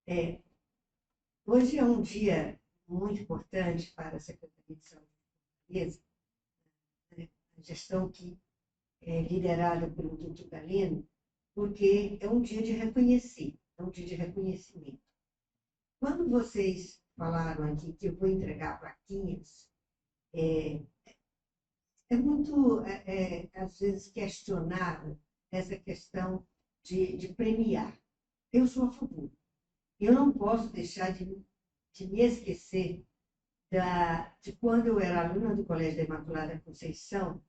É, hoje é um dia muito importante para a Secretaria de Saúde de Fortaleza, né? A gestão que é liderada pelo Dr. Galeno, porque é um dia de reconhecer, é um dia de reconhecimento. Quando vocês falaram aqui que eu vou entregar plaquinhas, é muito, às vezes, questionável essa questão de premiar. Eu sou a favor. Eu não posso deixar de me esquecer de quando eu era aluna do Colégio da Imaculada Conceição,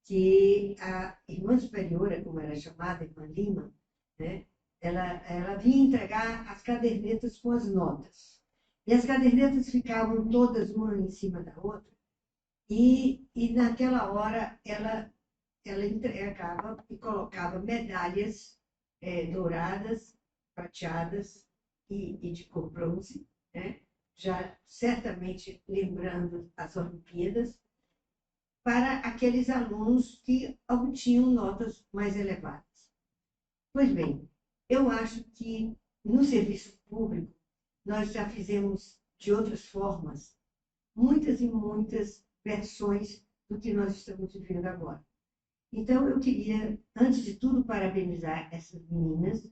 que a irmã superiora, como era chamada, irmã Lima, né, ela vinha entregar as cadernetas com as notas. E as cadernetas ficavam todas uma em cima da outra, e naquela hora ela entregava e colocava medalhas douradas, prateadas e de cor bronze, né? Já certamente lembrando as Olimpíadas, para aqueles alunos que obtinham notas mais elevadas. Pois bem, eu acho que no serviço público nós já fizemos de outras formas muitas e muitas versões do que nós estamos vivendo agora. Então, eu queria, antes de tudo, parabenizar essas meninas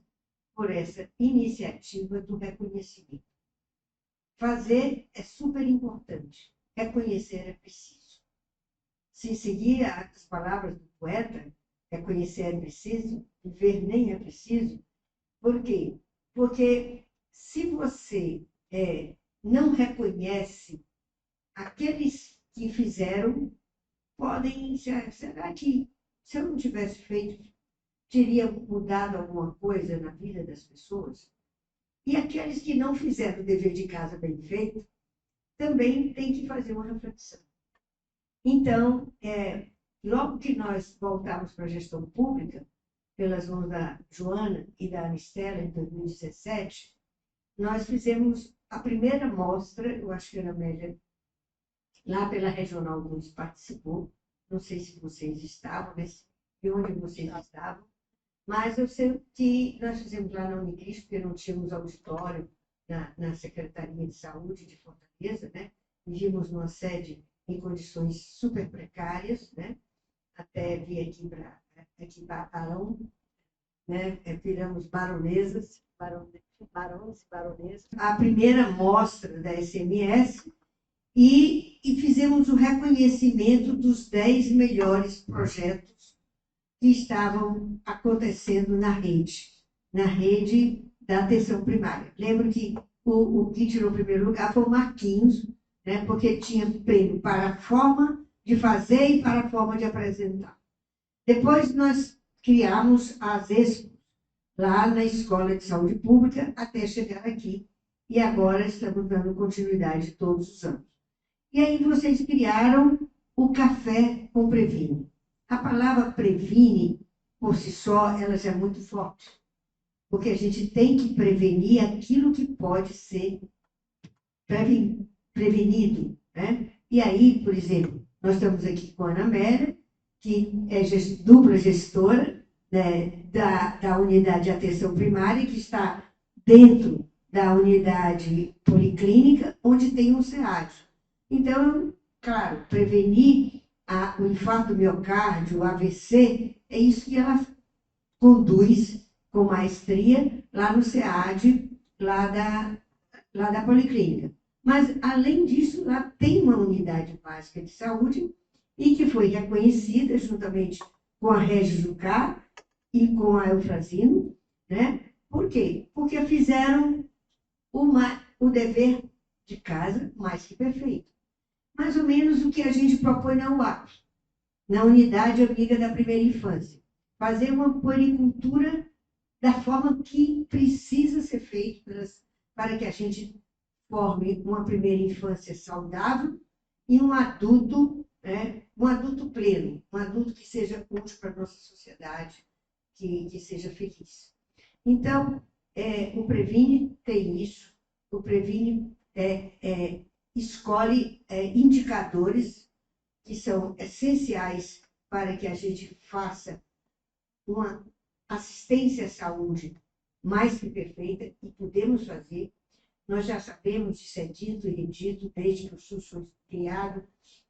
por essa iniciativa do reconhecimento. Fazer é super importante, reconhecer é preciso. Se seguir as palavras do poeta, reconhecer é preciso, viver nem é preciso. Por quê? Porque se você não reconhece aqueles que fizeram, podem. Será que se eu não tivesse feito, teria mudado alguma coisa na vida das pessoas? E aqueles que não fizeram o dever de casa bem feito, também têm que fazer uma reflexão. Então, logo que nós voltamos para a gestão pública, pelas mãos da Joana e da Anistela, em 2017, nós fizemos a primeira mostra, eu acho que a Ana Amélia, lá pela Regional 2, participou. Não sei se vocês estavam, e onde vocês estavam, mas eu sei que nós fizemos lá na Unicris, porque não tínhamos auditório na Secretaria de Saúde de Fortaleza, né? Vivíamos numa sede em condições super precárias, né? Até vir aqui para Barão, né? Viramos baronesas, barões e baronesas. A primeira mostra da SMS e fizemos o reconhecimento dos 10 melhores projetos que estavam acontecendo na rede da atenção primária. Lembro que o que tirou o primeiro lugar foi o Marquinhos, né, porque tinha prêmio para a forma de fazer e para a forma de apresentar. Depois nós criamos as expos lá na Escola de Saúde Pública até chegar aqui, e agora estamos dando continuidade todos os anos. E aí vocês criaram o Café com Previne. A palavra previne, por si só, ela já é muito forte, porque a gente tem que prevenir aquilo que pode ser prevenido, né? E aí, por exemplo, nós estamos aqui com a Ana Amélia, que é dupla gestora, né, da unidade de atenção primária, que está dentro da unidade policlínica, onde tem um SEAD. Então, claro, prevenir o infarto do miocárdio, o AVC, é isso que ela conduz com maestria lá no SEAD, lá da Policlínica. Mas, além disso, lá tem uma unidade básica de saúde e que foi reconhecida juntamente com a Regis Jucá e com a Eufrazino, né? Por quê? Porque fizeram o dever de casa mais que perfeito. Mais ou menos o que a gente propõe na UAP, na Unidade Amiga da Primeira Infância. Fazer uma puericultura da forma que precisa ser feito para que a gente forme uma primeira infância saudável e um adulto, né, um adulto pleno, um adulto que seja útil para a nossa sociedade, que seja feliz. Então, o Previne tem isso, o Previne escolhe indicadores que são essenciais para que a gente faça uma assistência à saúde mais que perfeita e podemos fazer. Nós já sabemos, isso é dito e redito desde que o SUS foi criado,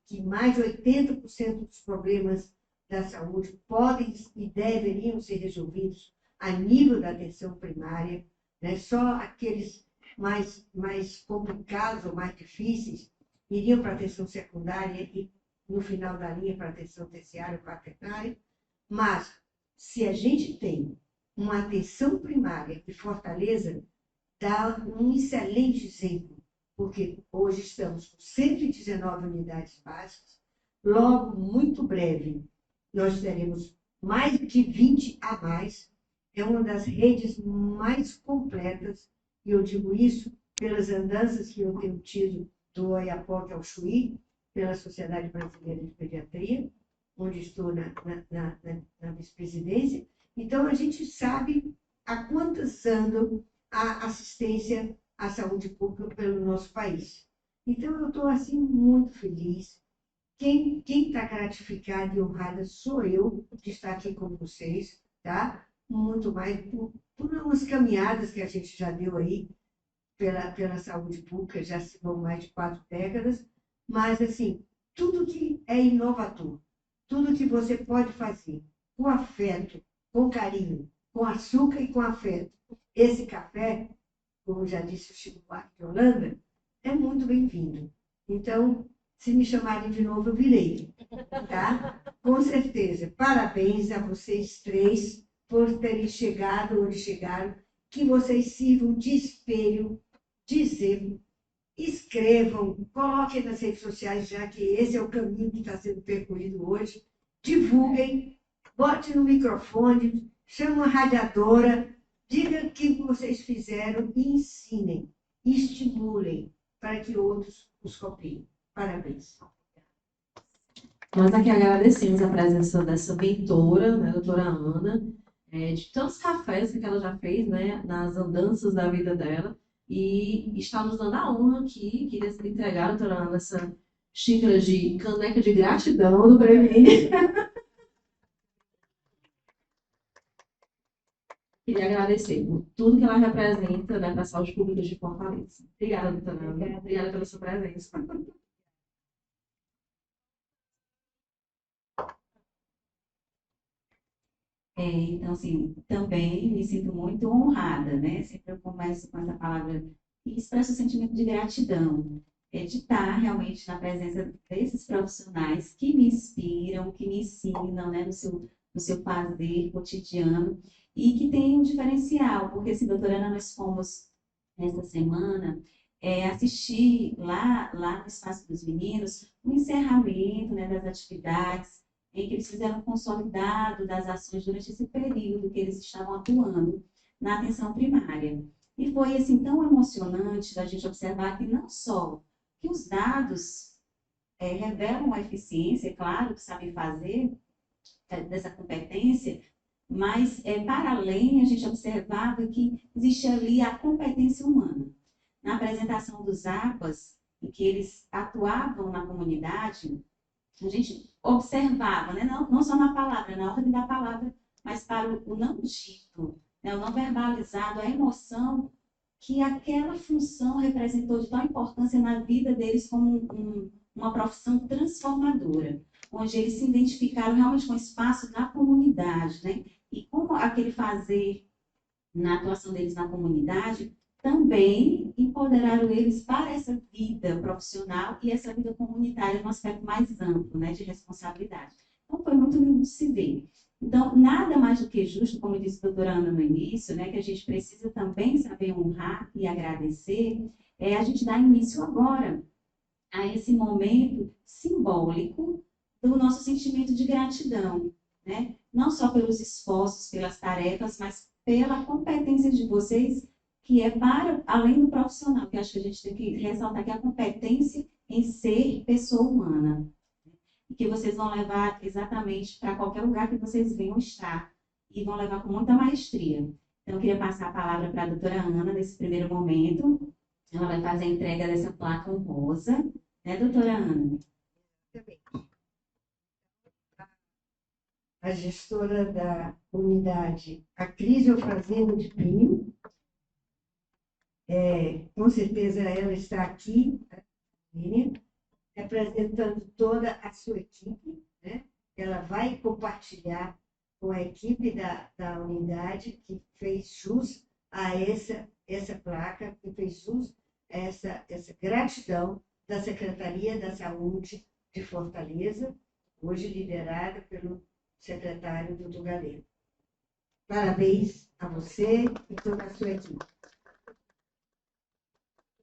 que mais de 80% dos problemas da saúde podem e deveriam ser resolvidos a nível da atenção primária, né? Só aqueles mais complicados ou mais difíceis iriam para a atenção secundária e, no final da linha, para a atenção terciária ou quaternária. Mas, se a gente tem uma atenção primária de Fortaleza, dá um excelente exemplo, porque hoje estamos com 119 unidades básicas, logo, muito breve, nós teremos mais de 20 a mais, é uma das redes mais completas, e eu digo isso pelas andanças que eu tenho tido do Oiapoque ao Chuí, pela Sociedade Brasileira de Pediatria, onde estou na vice-presidência. Então, a gente sabe a quantas andam a assistência à saúde pública pelo nosso país. Então, eu estou, assim, muito feliz. Quem está gratificada e honrada sou eu de estar aqui com vocês, tá? Muito mais por umas caminhadas que a gente já deu aí pela saúde pública, já se vão mais de 4 décadas, mas, assim, tudo que é inovador, tudo que você pode fazer com afeto, com carinho, com açúcar e com afeto. Esse café, como já disse o Chico Buarque de Holanda, é muito bem-vindo. Então, se me chamarem de novo, eu virei, tá? Com certeza. Parabéns a vocês três por terem chegado onde chegaram, que vocês sirvam de espelho, de exemplo. Escrevam, coloquem nas redes sociais, já que esse é o caminho que está sendo percorrido hoje. Divulguem, bote no microfone, chame uma radiadora, diga o que vocês fizeram e ensinem, estimulem para que outros os copiem. Parabéns. Nós aqui agradecemos a presença dessa mentora, né, doutora Ana, de tantos cafés que ela já fez, né, nas andanças da vida dela, e está nos dando a honra aqui, queria entregar, doutora Ana, essa xícara de caneca de gratidão do Previne. Queria agradecer por tudo que ela representa, né, para a saúde pública de Fortaleza. Obrigada, doutora Ana. Obrigada pela sua presença. Então, assim, também me sinto muito honrada, né? Sempre eu começo com essa palavra e expresso o sentimento de gratidão, de estar realmente na presença desses profissionais que me inspiram, que me ensinam, né, no seu fazer cotidiano e que tem um diferencial, porque, assim, doutora Ana, nós fomos, nessa semana, assistir lá no Espaço dos Meninos, o encerramento, né, das atividades, em que eles fizeram um consolidado das ações durante esse período que eles estavam atuando na atenção primária. E foi, assim, tão emocionante da gente observar que não só que os dados revelam a eficiência, é claro, que sabem fazer dessa competência, mas, para além, a gente observava que existia ali a competência humana. Na apresentação dos APAs, em que eles atuavam na comunidade, a gente observava, né? Não só na palavra, na ordem da palavra, mas para o não dito, né? O não verbalizado, a emoção que aquela função representou de tal importância na vida deles como uma profissão transformadora, onde eles se identificaram realmente com o espaço da comunidade, né? E como aquele fazer na atuação deles na comunidade também empoderaram eles para essa vida profissional e essa vida comunitária no aspecto mais amplo, né, de responsabilidade. Então, foi muito lindo de se ver. Então, nada mais do que justo, como disse a doutora Ana no início, né, que a gente precisa também saber honrar e agradecer, a gente dar início agora a esse momento simbólico do nosso sentimento de gratidão, né? Não só pelos esforços, pelas tarefas, mas pela competência de vocês, que é para além do profissional, que acho que a gente tem que ressaltar que a competência em ser pessoa humana, e que vocês vão levar exatamente para qualquer lugar que vocês venham estar, e vão levar com muita maestria. Então, eu queria passar a palavra para a doutora Ana, nesse primeiro momento. Ela vai fazer a entrega dessa placa honrosa, né, doutora Ana? a gestora da unidade, a Cris Eufrazino de Pinho. Com certeza ela está aqui, representando toda a sua equipe, né? Ela vai compartilhar com a equipe da unidade que fez jus a essa placa, que fez jus a essa gratidão da Secretaria da Saúde de Fortaleza, hoje liderada pelo secretário Dudu Galego. Parabéns a você e toda a sua equipe.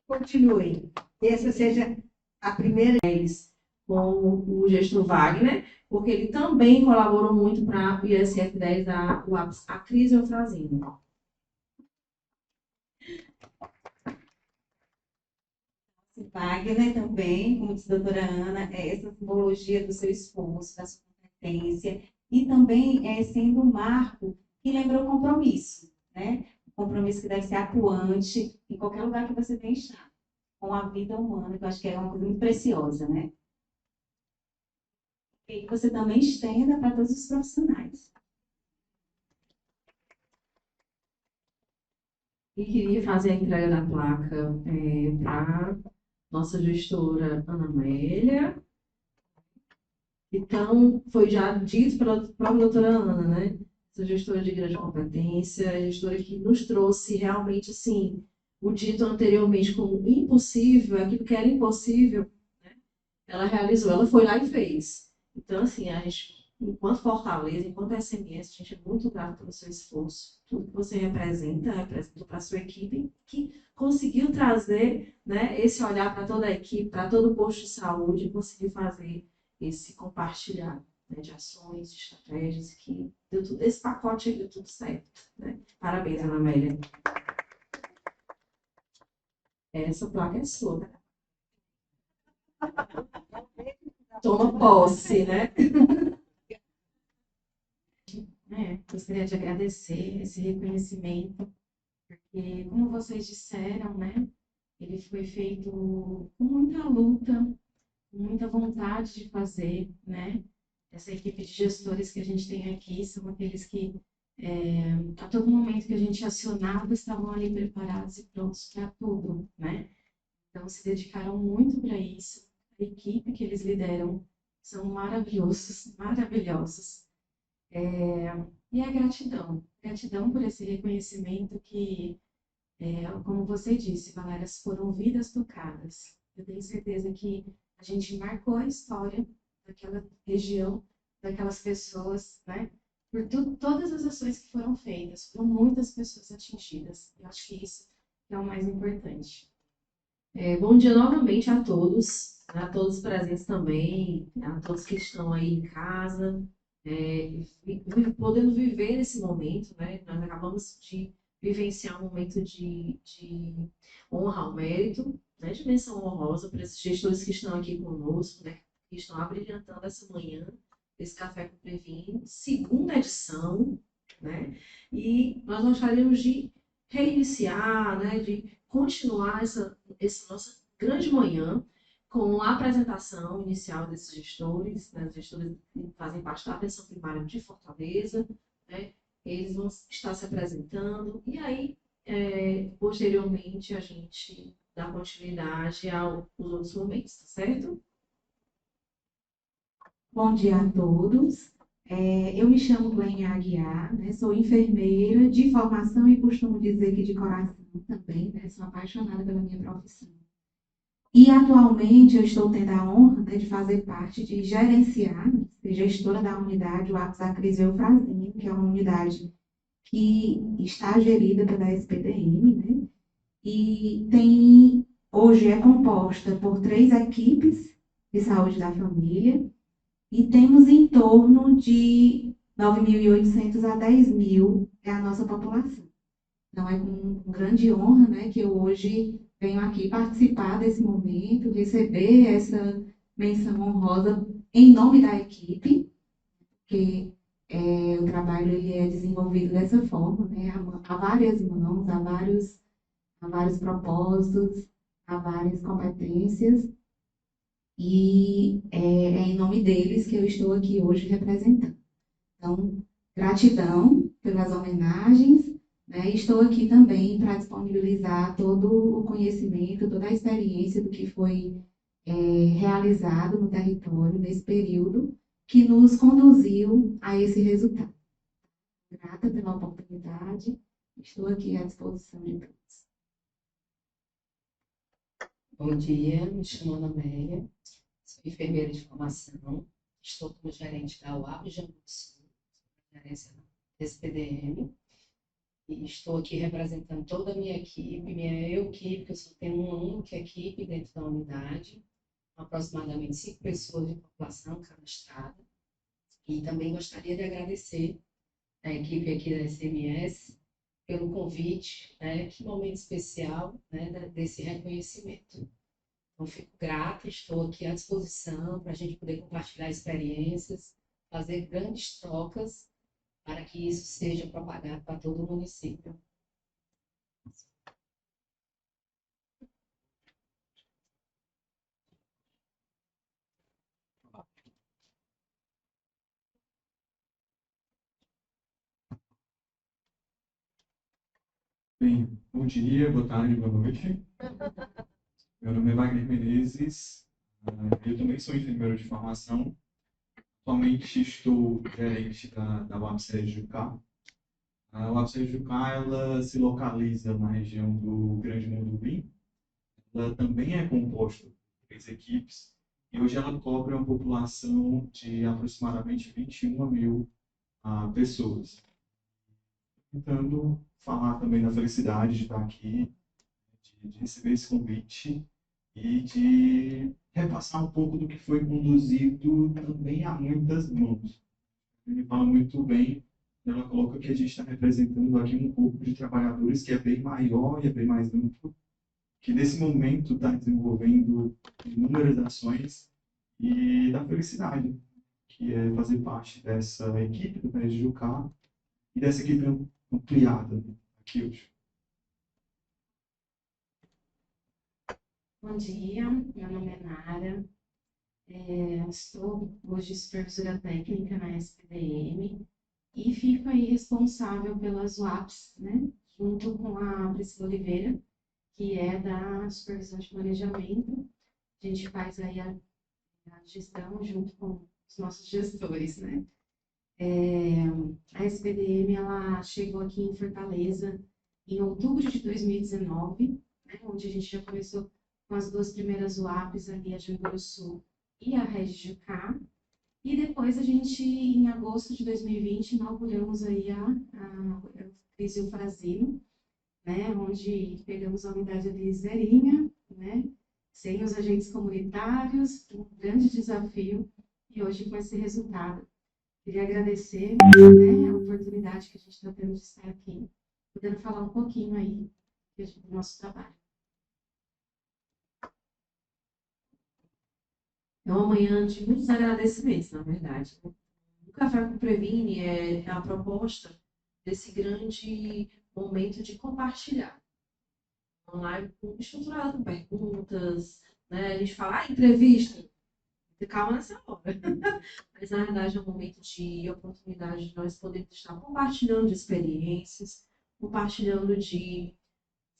Continue. Essa seja a primeira. Com o gestor Wagner, porque ele também colaborou muito para o ISF 10, a Cris Eufrazino. Wagner também, como disse a doutora Ana, é essa simbologia do seu esforço, da sua competência, e também sendo um marco que lembra o compromisso, né? O compromisso que deve ser atuante em qualquer lugar que você tenha estado, com a vida humana, que eu acho que é uma coisa muito preciosa, né? E que você também estenda para todos os profissionais. E queria fazer a entrega da placa para nossa gestora Ana Amélia. Então, foi já dito pela própria doutora Ana, né? Essa gestora de grande competência, a gestora que nos trouxe realmente, assim, o dito anteriormente como impossível, aquilo que era impossível, né? Ela realizou, ela foi lá e fez. Então, assim, a gente, enquanto Fortaleza, enquanto SMS, a gente é muito grato pelo seu esforço, tudo que você representa para a sua equipe, que conseguiu trazer, né, esse olhar para toda a equipe, para todo o posto de saúde, conseguiu fazer esse compartilhar, né, de ações, de estratégias, que deu tudo, esse pacote aí deu tudo certo, né? Parabéns, Ana Amélia. Essa placa é sua, né? Toma posse, né? Gostaria de agradecer esse reconhecimento, porque, como vocês disseram, né, ele foi feito com muita luta, muita vontade de fazer, né? Essa equipe de gestores que a gente tem aqui são aqueles que, a todo momento que a gente acionava, estavam ali preparados e prontos para tudo, né? Então, se dedicaram muito para isso. A equipe que eles lideram são maravilhosos, maravilhosos. E a gratidão. Gratidão por esse reconhecimento que, como você disse, Valéria, foram vidas tocadas. Eu tenho certeza que a gente marcou a história daquela região, daquelas pessoas, né? Por todas as ações que foram feitas, foram muitas pessoas atingidas. Eu acho que isso é o mais importante. Bom dia novamente a todos, né, a todos presentes também, a todos que estão aí em casa, podendo viver nesse momento, né? Nós acabamos de vivenciar um momento de honra ao mérito, né, de menção honrosa para esses gestores que estão aqui conosco, né, que estão abrilhantando essa manhã, esse Café com Previne, segunda edição, né? E nós gostaríamos de reiniciar, né, de continuar essa nossa grande manhã com a apresentação inicial desses gestores, né, os gestores que fazem parte da atenção primária de Fortaleza, né, eles vão estar se apresentando, e aí, posteriormente, a gente dá continuidade aos outros momentos, tá certo? Bom dia a todos. Eu me chamo Glênia Aguiar, né, sou enfermeira de formação e costumo dizer que de coração também, né, sou apaixonada pela minha profissão. E atualmente eu estou tendo a honra, né, de fazer parte, de gerenciar, ser gestora da unidade, o APS Cris Eufrazino, que é uma unidade que está gerida pela SPDM, né, e hoje é composta por 3 equipes de saúde da família, e temos em torno de 9.800 a 10.000 é a nossa população. Então, é com grande honra, né, que eu hoje venho aqui participar desse momento, receber essa menção honrosa em nome da equipe, porque o trabalho ele é desenvolvido dessa forma, né, há várias mãos, há vários propósitos, há várias competências, e é em nome deles que eu estou aqui hoje representando. Então, gratidão pelas homenagens, né? Estou aqui também para disponibilizar todo o conhecimento, toda a experiência do que foi realizado no território nesse período que nos conduziu a esse resultado. Grata pela oportunidade, estou aqui à disposição de todos. Bom dia, me chamo Ana Amélia, sou enfermeira de formação, estou como gerente da UAB Jambu do Sul, gerência da SPDM, e estou aqui representando toda a minha equipe, que eu só tenho uma única equipe dentro da unidade, aproximadamente 5 pessoas de população cadastrada, e também gostaria de agradecer a equipe aqui da SMS pelo convite, né? Que momento especial, né, desse reconhecimento. Então, fico grata, estou aqui à disposição para a gente poder compartilhar experiências, fazer grandes trocas para que isso seja propagado para todo o município. Bem, bom dia, boa tarde, boa noite. Meu nome é Wagner Menezes, eu também sou enfermeiro de formação. Atualmente estou gerente da UAPSES Jucá. A UAPSES Jucá, ela se localiza na região do Grande Mondubim. Ela também é composta por 3 equipes e hoje ela cobre uma população de aproximadamente 21 mil pessoas. Tentando falar também da felicidade de estar aqui, de receber esse convite e de repassar um pouco do que foi conduzido também a muitas mãos. Ele fala muito bem, ela coloca que a gente está representando aqui um corpo de trabalhadores que é bem maior e é bem mais amplo, que nesse momento está desenvolvendo inúmeras ações e da felicidade, que é fazer parte dessa equipe do PES Jucá e dessa equipe ampliada aqui hoje. Bom dia, meu nome é Nara, estou hoje supervisora técnica na SPDM e fico aí responsável pelas UAPs, né, junto com a Priscila Oliveira, que é da supervisão de planejamento. A gente faz aí a gestão junto com os nossos gestores, né. A SPDM, ela chegou aqui em Fortaleza em outubro de 2019, né, onde a gente já começou com as 2 primeiras UAPs ali, a Jambu do Sul e a Regi Jucá. E depois a gente, em agosto de 2020, inauguramos aí a Crisio Frazino, né, onde pegamos a unidade ali zerinha, né, sem os agentes comunitários, um grande desafio, e hoje com esse resultado. Queria agradecer, né, a oportunidade que a gente está tendo de estar aqui, podendo falar um pouquinho aí do nosso trabalho. É uma manhã de muitos agradecimentos, na verdade. O Café com Previne é a proposta desse grande momento de compartilhar. Uma live estruturada com perguntas, né? A gente fala, entrevista, calma nessa hora. Mas, na verdade, é um momento de oportunidade de nós podermos estar compartilhando de experiências, compartilhando de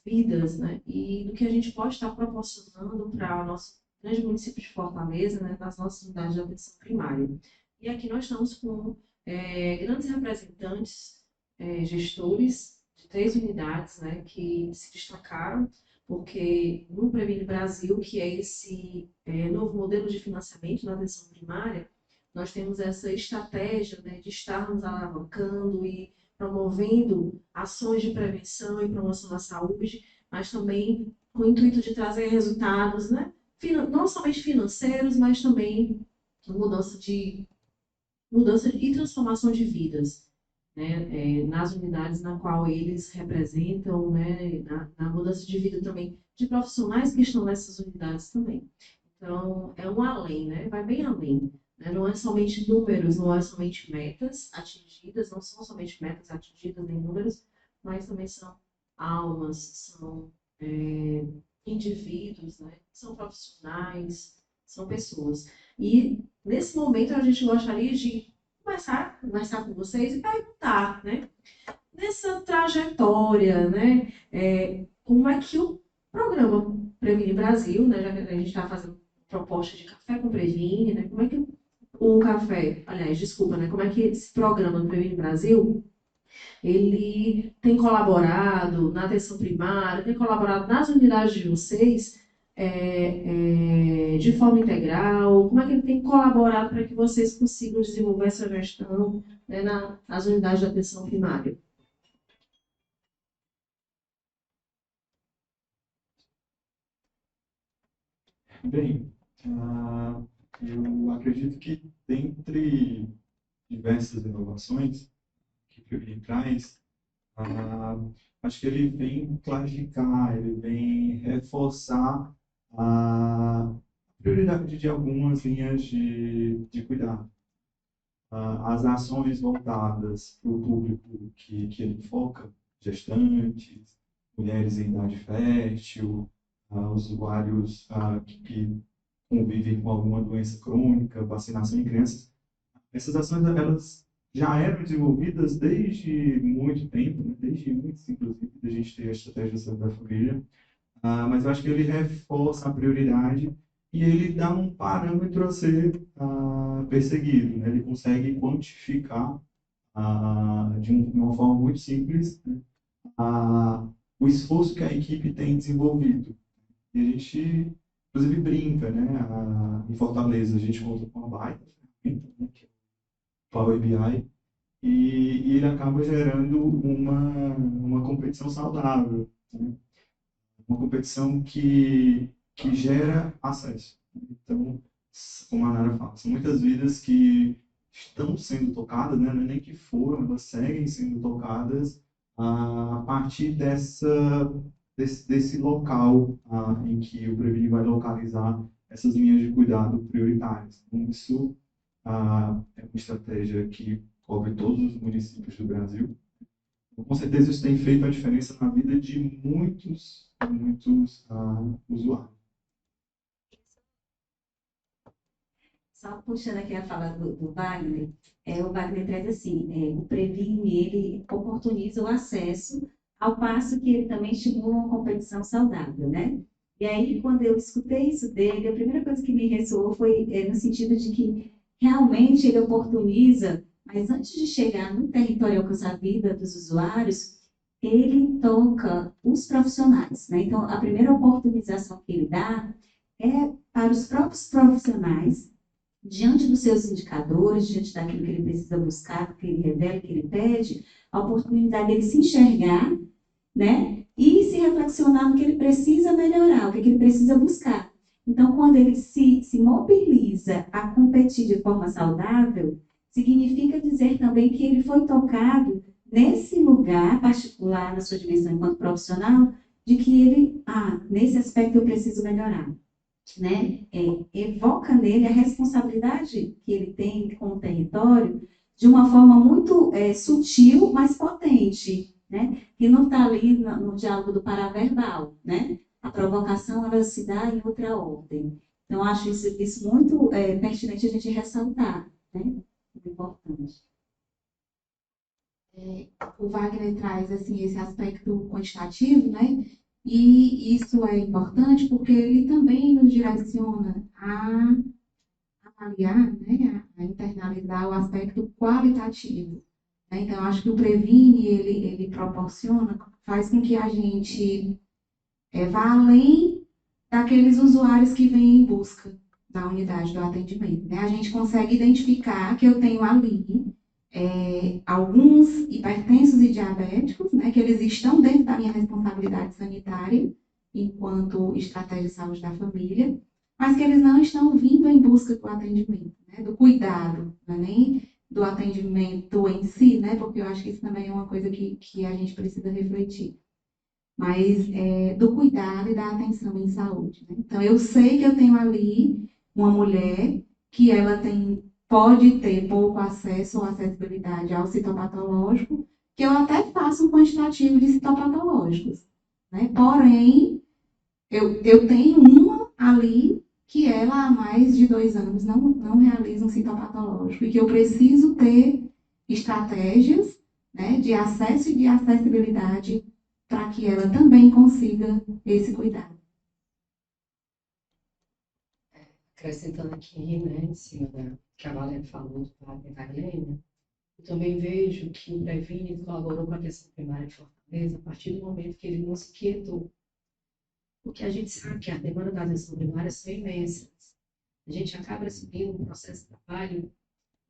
vidas, né? E do que a gente pode estar proporcionando para o nosso grande município de Fortaleza, né, nas nossas unidades de atenção primária. E aqui nós estamos com grandes representantes, gestores de 3 unidades, né, que se destacaram, porque no Previne Brasil, que é esse novo modelo de financiamento na atenção primária, nós temos essa estratégia, né, de estarmos alavancando e promovendo ações de prevenção e promoção da saúde, mas também com o intuito de trazer resultados, né, não somente financeiros, mas também mudança e transformação de vidas, né, nas unidades na qual eles representam, né, na mudança de vida também de profissionais que estão nessas unidades também. Então, é um além, né, vai bem além. Né, não é somente números, não é somente metas atingidas, não são somente metas atingidas nem números, mas também são almas, são indivíduos, né? São profissionais, são pessoas. E nesse momento a gente gostaria de começar conversar com vocês e perguntar, né? Nessa trajetória, né? Como é que o programa Previne Brasil, né? Já que a gente está fazendo proposta de café com Previne, né? Como é que o café, aliás, desculpa, né? Como é que esse programa Previne Brasil ele tem colaborado na atenção primária, tem colaborado nas unidades de vocês de forma integral? Como é que ele tem colaborado para que vocês consigam desenvolver essa gestão, né, nas unidades de atenção primária? Bem, eu acredito que dentre diversas inovações que o Previne traz, acho que ele vem clarificar, ele vem reforçar a prioridade de algumas linhas de cuidado. As ações voltadas para o público que ele foca, gestantes, mulheres em idade fértil, usuários que convivem com alguma doença crônica, vacinação em crianças. Essas ações elas já eram desenvolvidas desde muito tempo, né? Desde antes, inclusive, da gente ter a estratégia de saúde da família, mas eu acho que ele reforça a prioridade e ele dá um parâmetro a ser perseguido, né? Ele consegue quantificar de uma forma muito simples, né, o esforço que a equipe tem desenvolvido. E a gente, inclusive, brinca, né? Em Fortaleza, a gente conta com uma baita ferramenta, né, que é o Power BI, e ele acaba gerando uma competição saudável, né? Uma competição que gera acesso. Então, como a Nara fala, são muitas vidas que estão sendo tocadas, né? Não é nem que foram, elas seguem sendo tocadas a partir desse local em que o Previne vai localizar essas linhas de cuidado prioritárias. Então, isso é uma estratégia que cobre todos os municípios do Brasil. Então, com certeza isso tem feito a diferença na vida de muitos usuários. Só puxando aqui a fala do Wagner, o Wagner traz assim, o Previne, ele oportuniza o acesso, ao passo que ele também estimula uma competição saudável, né? E aí, quando eu escutei isso dele, a primeira coisa que me ressoou foi no sentido de que realmente ele oportuniza, mas antes de chegar no território e alcançar a vida dos usuários, ele toca os profissionais, né? Então, a primeira oportunização que ele dá é para os próprios profissionais, diante dos seus indicadores, diante daquilo que ele precisa buscar, que ele revela, que ele pede, a oportunidade dele se enxergar, né? E se reflexionar no que ele precisa melhorar, o que ele precisa buscar. Então, quando ele se mobiliza a competir de forma saudável, significa dizer também que ele foi tocado nesse lugar particular, na sua dimensão enquanto profissional, de que ele, nesse aspecto eu preciso melhorar. Né? Evoca nele a responsabilidade que ele tem com o território de uma forma muito sutil, mas potente, né? Que não está ali no diálogo do paraverbal, né? A provocação ela se dá em outra ordem. Então, acho isso muito pertinente a gente ressaltar, né? Muito importante. O Wagner traz assim, esse aspecto quantitativo, né? E isso é importante porque ele também nos direciona a avaliar, né, a internalizar o aspecto qualitativo. Né? Então, acho que o Previne, ele proporciona, faz com que a gente vá além daqueles usuários que vêm em busca da unidade do atendimento. Né? A gente consegue identificar que eu tenho ali alguns hipertensos e diabéticos, né, que eles estão dentro da minha responsabilidade sanitária, enquanto estratégia de saúde da família, mas que eles não estão vindo em busca do atendimento, né, do cuidado, não é nem do atendimento em si, né, porque eu acho que isso também é uma coisa que a gente precisa refletir, mas do cuidado e da atenção em saúde. Né? Então, eu sei que eu tenho ali uma mulher que ela pode ter pouco acesso ou acessibilidade ao citopatológico, que eu até faço um quantitativo de citopatológicos. Né? Porém, eu tenho uma ali que ela há mais de 2 anos não realiza um citopatológico e que eu preciso ter estratégias, né, de acesso e de acessibilidade para que ela também consiga esse cuidado. Acrescentando aqui, né, em cima da que a Valéria falou do Wagner Wagner, eu também vejo que o Previne colaborou com a atenção primária de Fortaleza a partir do momento que ele nos inquietou. Porque a gente sabe que a demanda da atenção primária são imensas. A gente acaba seguindo um processo de trabalho,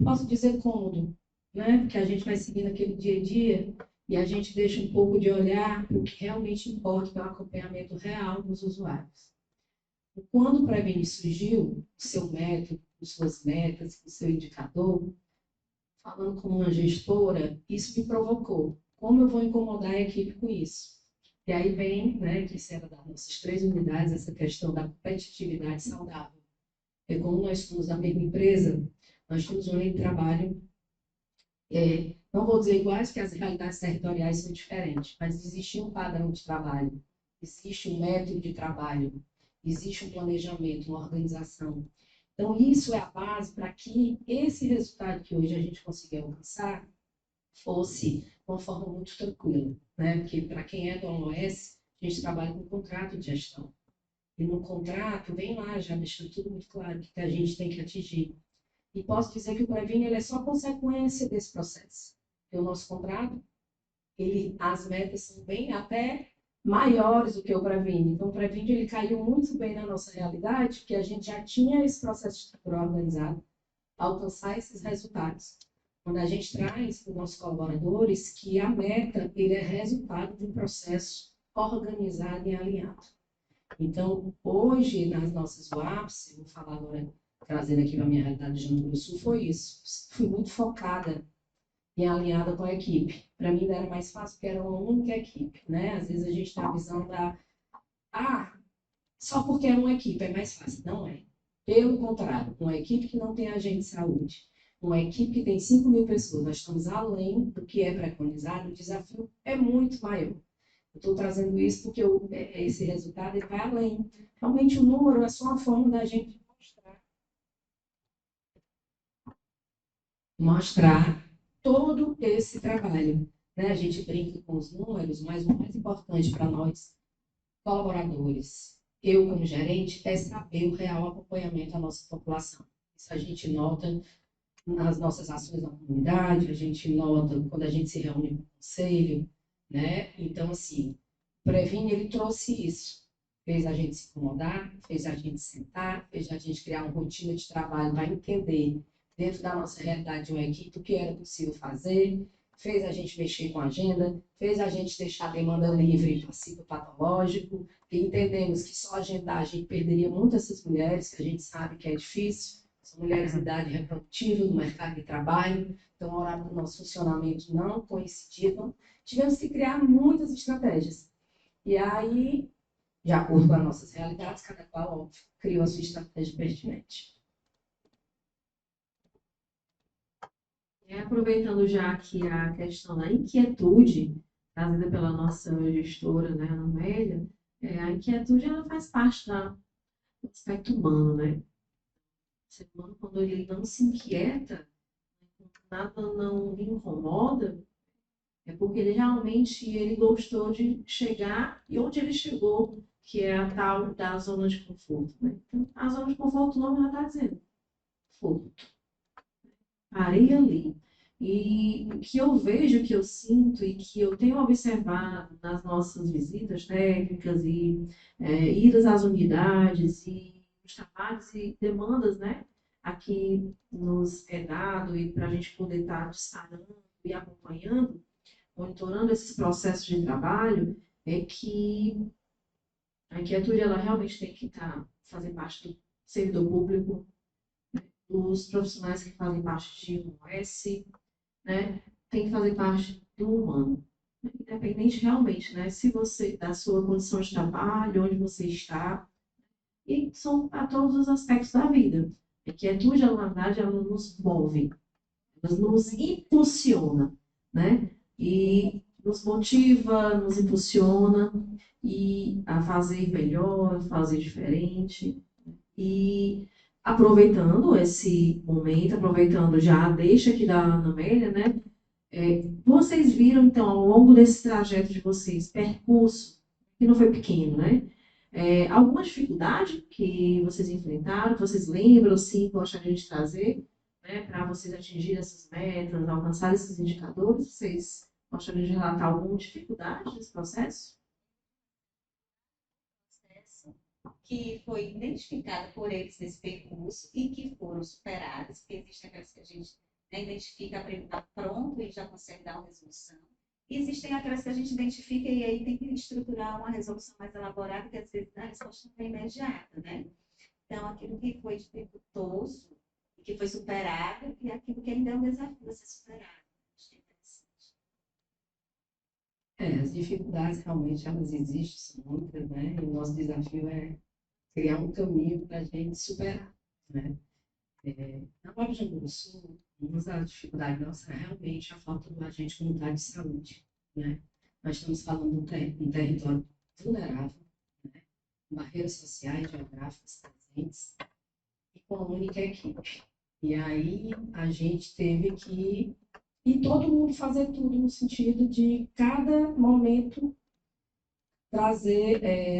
posso dizer cômodo, né? Porque a gente vai seguindo aquele dia a dia e a gente deixa um pouco de olhar para o que realmente importa, que é o acompanhamento real dos usuários. Quando o Previne surgiu, o seu método, com suas metas, com o seu indicador, falando como uma gestora, isso me provocou. Como eu vou incomodar a equipe com isso? E aí vem, né, que isso era das nossas 3 unidades, essa questão da competitividade saudável. E como nós somos da mesma empresa, nós temos uma lei de trabalho, não vou dizer iguais, porque as realidades territoriais são diferentes, mas existe um padrão de trabalho, existe um método de trabalho, existe um planejamento, uma organização. Então, isso é a base para que esse resultado que hoje a gente conseguiu alcançar fosse de uma forma muito tranquila, né? Porque para quem é do OS, a gente trabalha com contrato de gestão. E no contrato, vem lá, já deixando tudo muito claro, o que a gente tem que atingir. E posso dizer que o Previne ele é só consequência desse processo. Porque o nosso contrato, as metas são bem até maiores do que o Previne. Então, o Previne ele caiu muito bem na nossa realidade, porque a gente já tinha esse processo estrutural organizado para alcançar esses resultados. Quando a gente traz para os nossos colaboradores que a meta ele é resultado de um processo organizado e alinhado. Então, hoje, nas nossas UAPs, vou falar agora, trazendo aqui para a minha realidade de João do Sul, foi isso. Fui muito focada e alinhada com a equipe. Para mim, era mais fácil, porque era uma única equipe, né? Às vezes a gente tem a visão só porque é uma equipe é mais fácil. Não é. Pelo contrário, uma equipe que não tem agente de saúde, uma equipe que tem 5.000 pessoas, nós estamos além do que é preconizado, o desafio é muito maior. Eu estou trazendo isso porque esse resultado ele vai além. Realmente o número é só uma forma da gente mostrar todo esse trabalho. Né? A gente brinca com os números, mas o mais importante para nós, colaboradores, eu como gerente, é saber o real acompanhamento da nossa população. Isso a gente nota nas nossas ações na comunidade, a gente nota quando a gente se reúne com o conselho, né? Então, assim, o Previne, ele trouxe isso. Fez a gente se incomodar, fez a gente sentar, fez a gente criar uma rotina de trabalho para entender, dentro da nossa realidade de uma equipe, o que era possível fazer, fez a gente mexer com a agenda, fez a gente deixar a demanda livre para ciclo patológico, e entendemos que só agendar a gente perderia muito essas mulheres, que a gente sabe que é difícil, são mulheres de idade reprodutiva no mercado de trabalho, então o horário do nosso funcionamento não coincidia, então tivemos que criar muitas estratégias. E aí, de acordo com as nossas realidades, cada qual, óbvio, criou a sua estratégia pertinente. Aproveitando já aqui a questão da inquietude, trazida pela nossa gestora, né, Ana Amélia, a inquietude ela faz parte do aspecto humano, né? O ser humano, quando ele não se inquieta, nada não lhe incomoda, é porque ele realmente gostou de chegar e onde ele chegou, que é a tal da zona de conforto, né? Então, a zona de conforto, o nome já está dizendo, conforto. Parei ali. E o que eu vejo, que eu sinto e que eu tenho observado nas nossas visitas técnicas e idas às unidades e os trabalhos e demandas, né, aqui nos é dado e para a gente poder estar disparando e acompanhando, monitorando esses processos de trabalho, é que a inquietude ela realmente tem que fazer parte do servidor público, os profissionais que fazem parte de um OS, né, tem que fazer parte do humano. Independente realmente, né, se você, da sua condição de trabalho, onde você está, e são a todos os aspectos da vida. A inquietude, na verdade, ela nos move, ela nos impulsiona, né, e nos motiva, nos impulsiona a fazer melhor, a fazer diferente, e aproveitando esse momento, aproveitando já a deixa aqui da Ana Amélia, né? Vocês viram, então, ao longo desse trajeto de vocês, percurso, que não foi pequeno, né? Alguma dificuldade que vocês enfrentaram, que vocês lembram, sim, que gostariam de trazer, né, para vocês atingirem essas metas, alcançar esses indicadores? Vocês gostariam de relatar alguma dificuldade nesse processo? Processo que foi identificado por eles nesse percurso e que foram superadas, porque existem aquelas que a gente, né, identifica pronto e já consegue dar uma resolução. E existem aquelas que a gente identifica e aí tem que estruturar uma resolução mais elaborada, que às vezes a resposta não é imediata, né? Então, aquilo que foi dificultoso, que foi superado, e aquilo que ainda é um desafio a ser superado. Acho que é interessante. As dificuldades realmente elas existem, são muitas, né? E o nosso desafio é criar um caminho para a gente superar, né? Na Nova Jambu do Sul, uma das dificuldades nossa é realmente a falta do agente comunitário de saúde, né? Nós estamos falando de um território vulnerável, né? Barreiras sociais, geográficas presentes, e com uma única equipe. E aí a gente teve que e todo mundo fazer tudo no sentido de cada momento trazer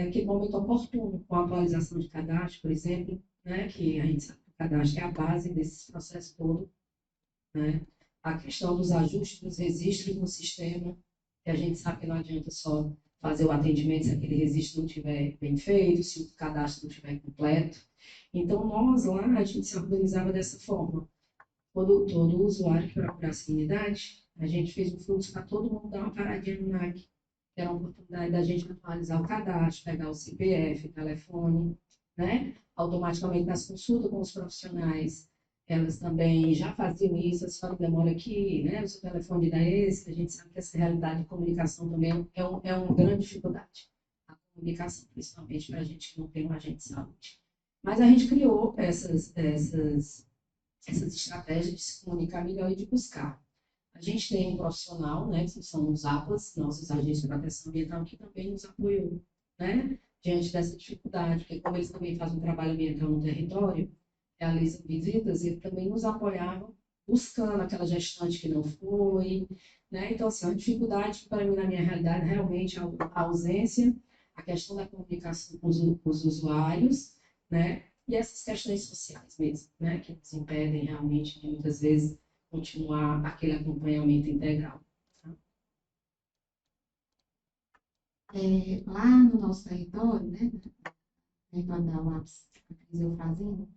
aquele momento oportuno, com a atualização de cadastro, por exemplo, né, que a gente sabe que o cadastro é a base desse processo todo, né, a questão dos ajustes dos registros no sistema, que a gente sabe que não adianta só fazer o atendimento se aquele registro não estiver bem feito, se o cadastro não estiver completo. Então, nós lá, a gente se organizava dessa forma. Todo usuário que procurasse a unidade, a gente fez um fluxo para todo mundo dar uma paradinha no NAC, que era uma oportunidade da gente atualizar o cadastro, pegar o CPF, o telefone, né? Automaticamente nas consultas com os profissionais, elas também já faziam isso, a senhora demora aqui, né? O seu telefone dá esse, que a gente sabe que essa realidade de comunicação também é uma grande dificuldade. A comunicação, principalmente para a gente que não tem um agente de saúde. Mas a gente criou essas estratégias de se comunicar melhor e de buscar. A gente tem um profissional, né, que são os APAs, nossos agentes de proteção ambiental, que também nos apoiou, né, diante dessa dificuldade, porque como eles também fazem um trabalho ambiental no território, realizam visitas, eles também nos apoiavam buscando aquela gestante que não foi, né, então assim, a dificuldade para mim na minha realidade realmente a ausência, a questão da comunicação com os usuários, né, e essas questões sociais mesmo, né, que nos impedem realmente de muitas vezes continuar aquele acompanhamento integral. Tá? Lá no nosso território, né, no território da UAPS, Cris Eufrazina,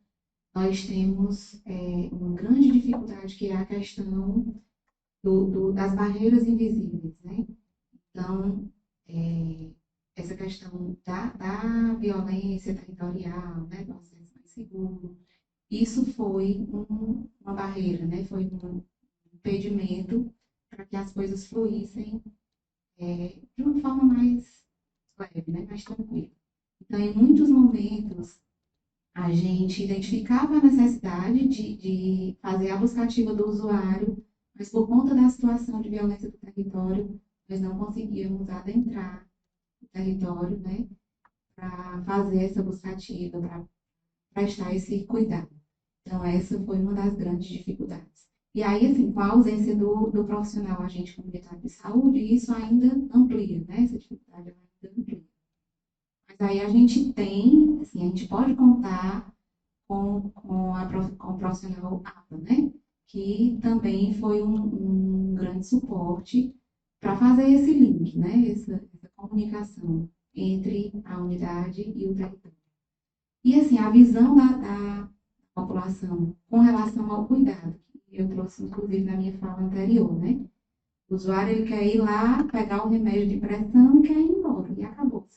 nós temos uma grande dificuldade que é a questão das barreiras invisíveis, né? Então, essa questão da violência territorial, né, do acesso mais seguro, isso foi uma barreira, né? Foi um impedimento para que as coisas fluíssem de uma forma mais leve, né? Mais tranquila. Então, em muitos momentos, a gente identificava a necessidade de fazer a busca ativa do usuário, mas por conta da situação de violência do território, nós não conseguíamos adentrar o território, né? Para fazer essa busca ativa, para prestar esse cuidado. Então, essa foi uma das grandes dificuldades. E aí, assim, com a ausência do profissional agente comunitário de saúde, isso ainda amplia, né? Essa dificuldade ainda amplia. Mas aí a gente tem, assim, a gente pode contar com o profissional APA, né? Que também foi um grande suporte para fazer esse link, né? Essa comunicação entre a unidade e o território. E, assim, a visão da população com relação ao cuidado, que eu trouxe, inclusive, na minha fala anterior, né? O usuário, ele quer ir lá, pegar o remédio de pressão e quer ir embora, e acabou.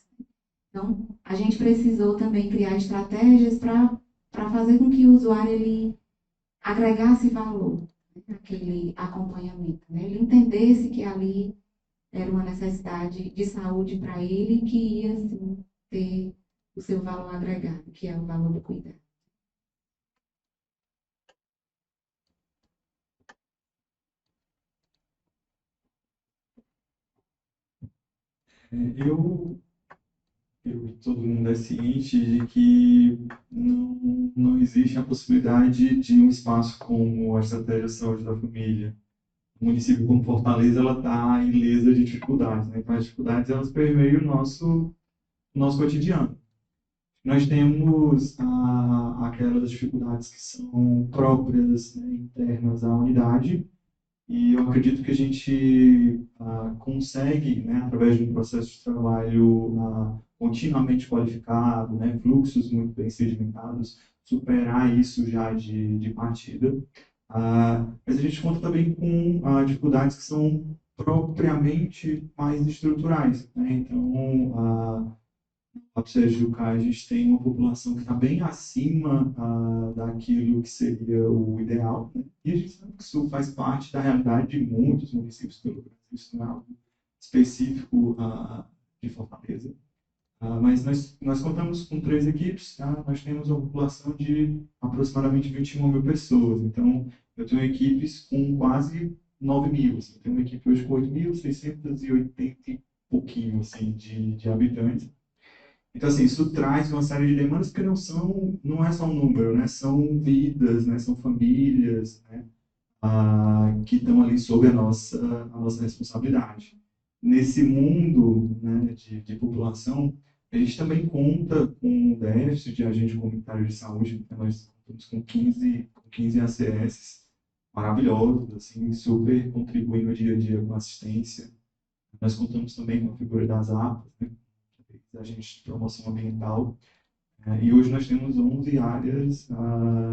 Então, a gente precisou também criar estratégias para fazer com que o usuário, ele agregasse valor naquele acompanhamento, né? Ele entendesse que ali era uma necessidade de saúde para ele que ia, assim, ter o seu valor agregado, que é o valor do cuidado. Eu todo mundo é ciente de que não existe a possibilidade de um espaço como a Estratégia de Saúde da Família. O município como Fortaleza, ela está ilesa de dificuldades, né? Então, as dificuldades, elas permeiam o nosso cotidiano. Nós temos aquelas dificuldades que são próprias, né, internas à unidade, e eu acredito que a gente consegue, né, através de um processo de trabalho continuamente qualificado, né, fluxos muito bem sedimentados, superar isso já de partida. Mas a gente conta também com dificuldades que são propriamente mais estruturais, né? Então, a Sergiuca, a gente tem uma população que está bem acima daquilo que seria o ideal, né? E a gente sabe que isso faz parte da realidade de muitos municípios pelo Brasil, isso não é algo específico de Fortaleza. Mas nós contamos com 3 equipes, tá? Nós temos uma população de aproximadamente 21 mil pessoas, então eu tenho equipes com quase 9 mil, assim. Eu tenho uma equipe hoje com 8.680 e pouquinho assim, de habitantes. Então, assim, isso traz uma série de demandas que não é só um número, né? São vidas, né? São famílias, né? Que estão ali sob a nossa responsabilidade. Nesse mundo, né, de população, a gente também conta com o déficit de agente comunitário de saúde. Então, nós contamos com 15 ACS maravilhosos, assim, super contribuindo no dia a dia com assistência. Nós contamos também com a figura das APAs, né? Agentes de promoção ambiental. E hoje nós temos 11 áreas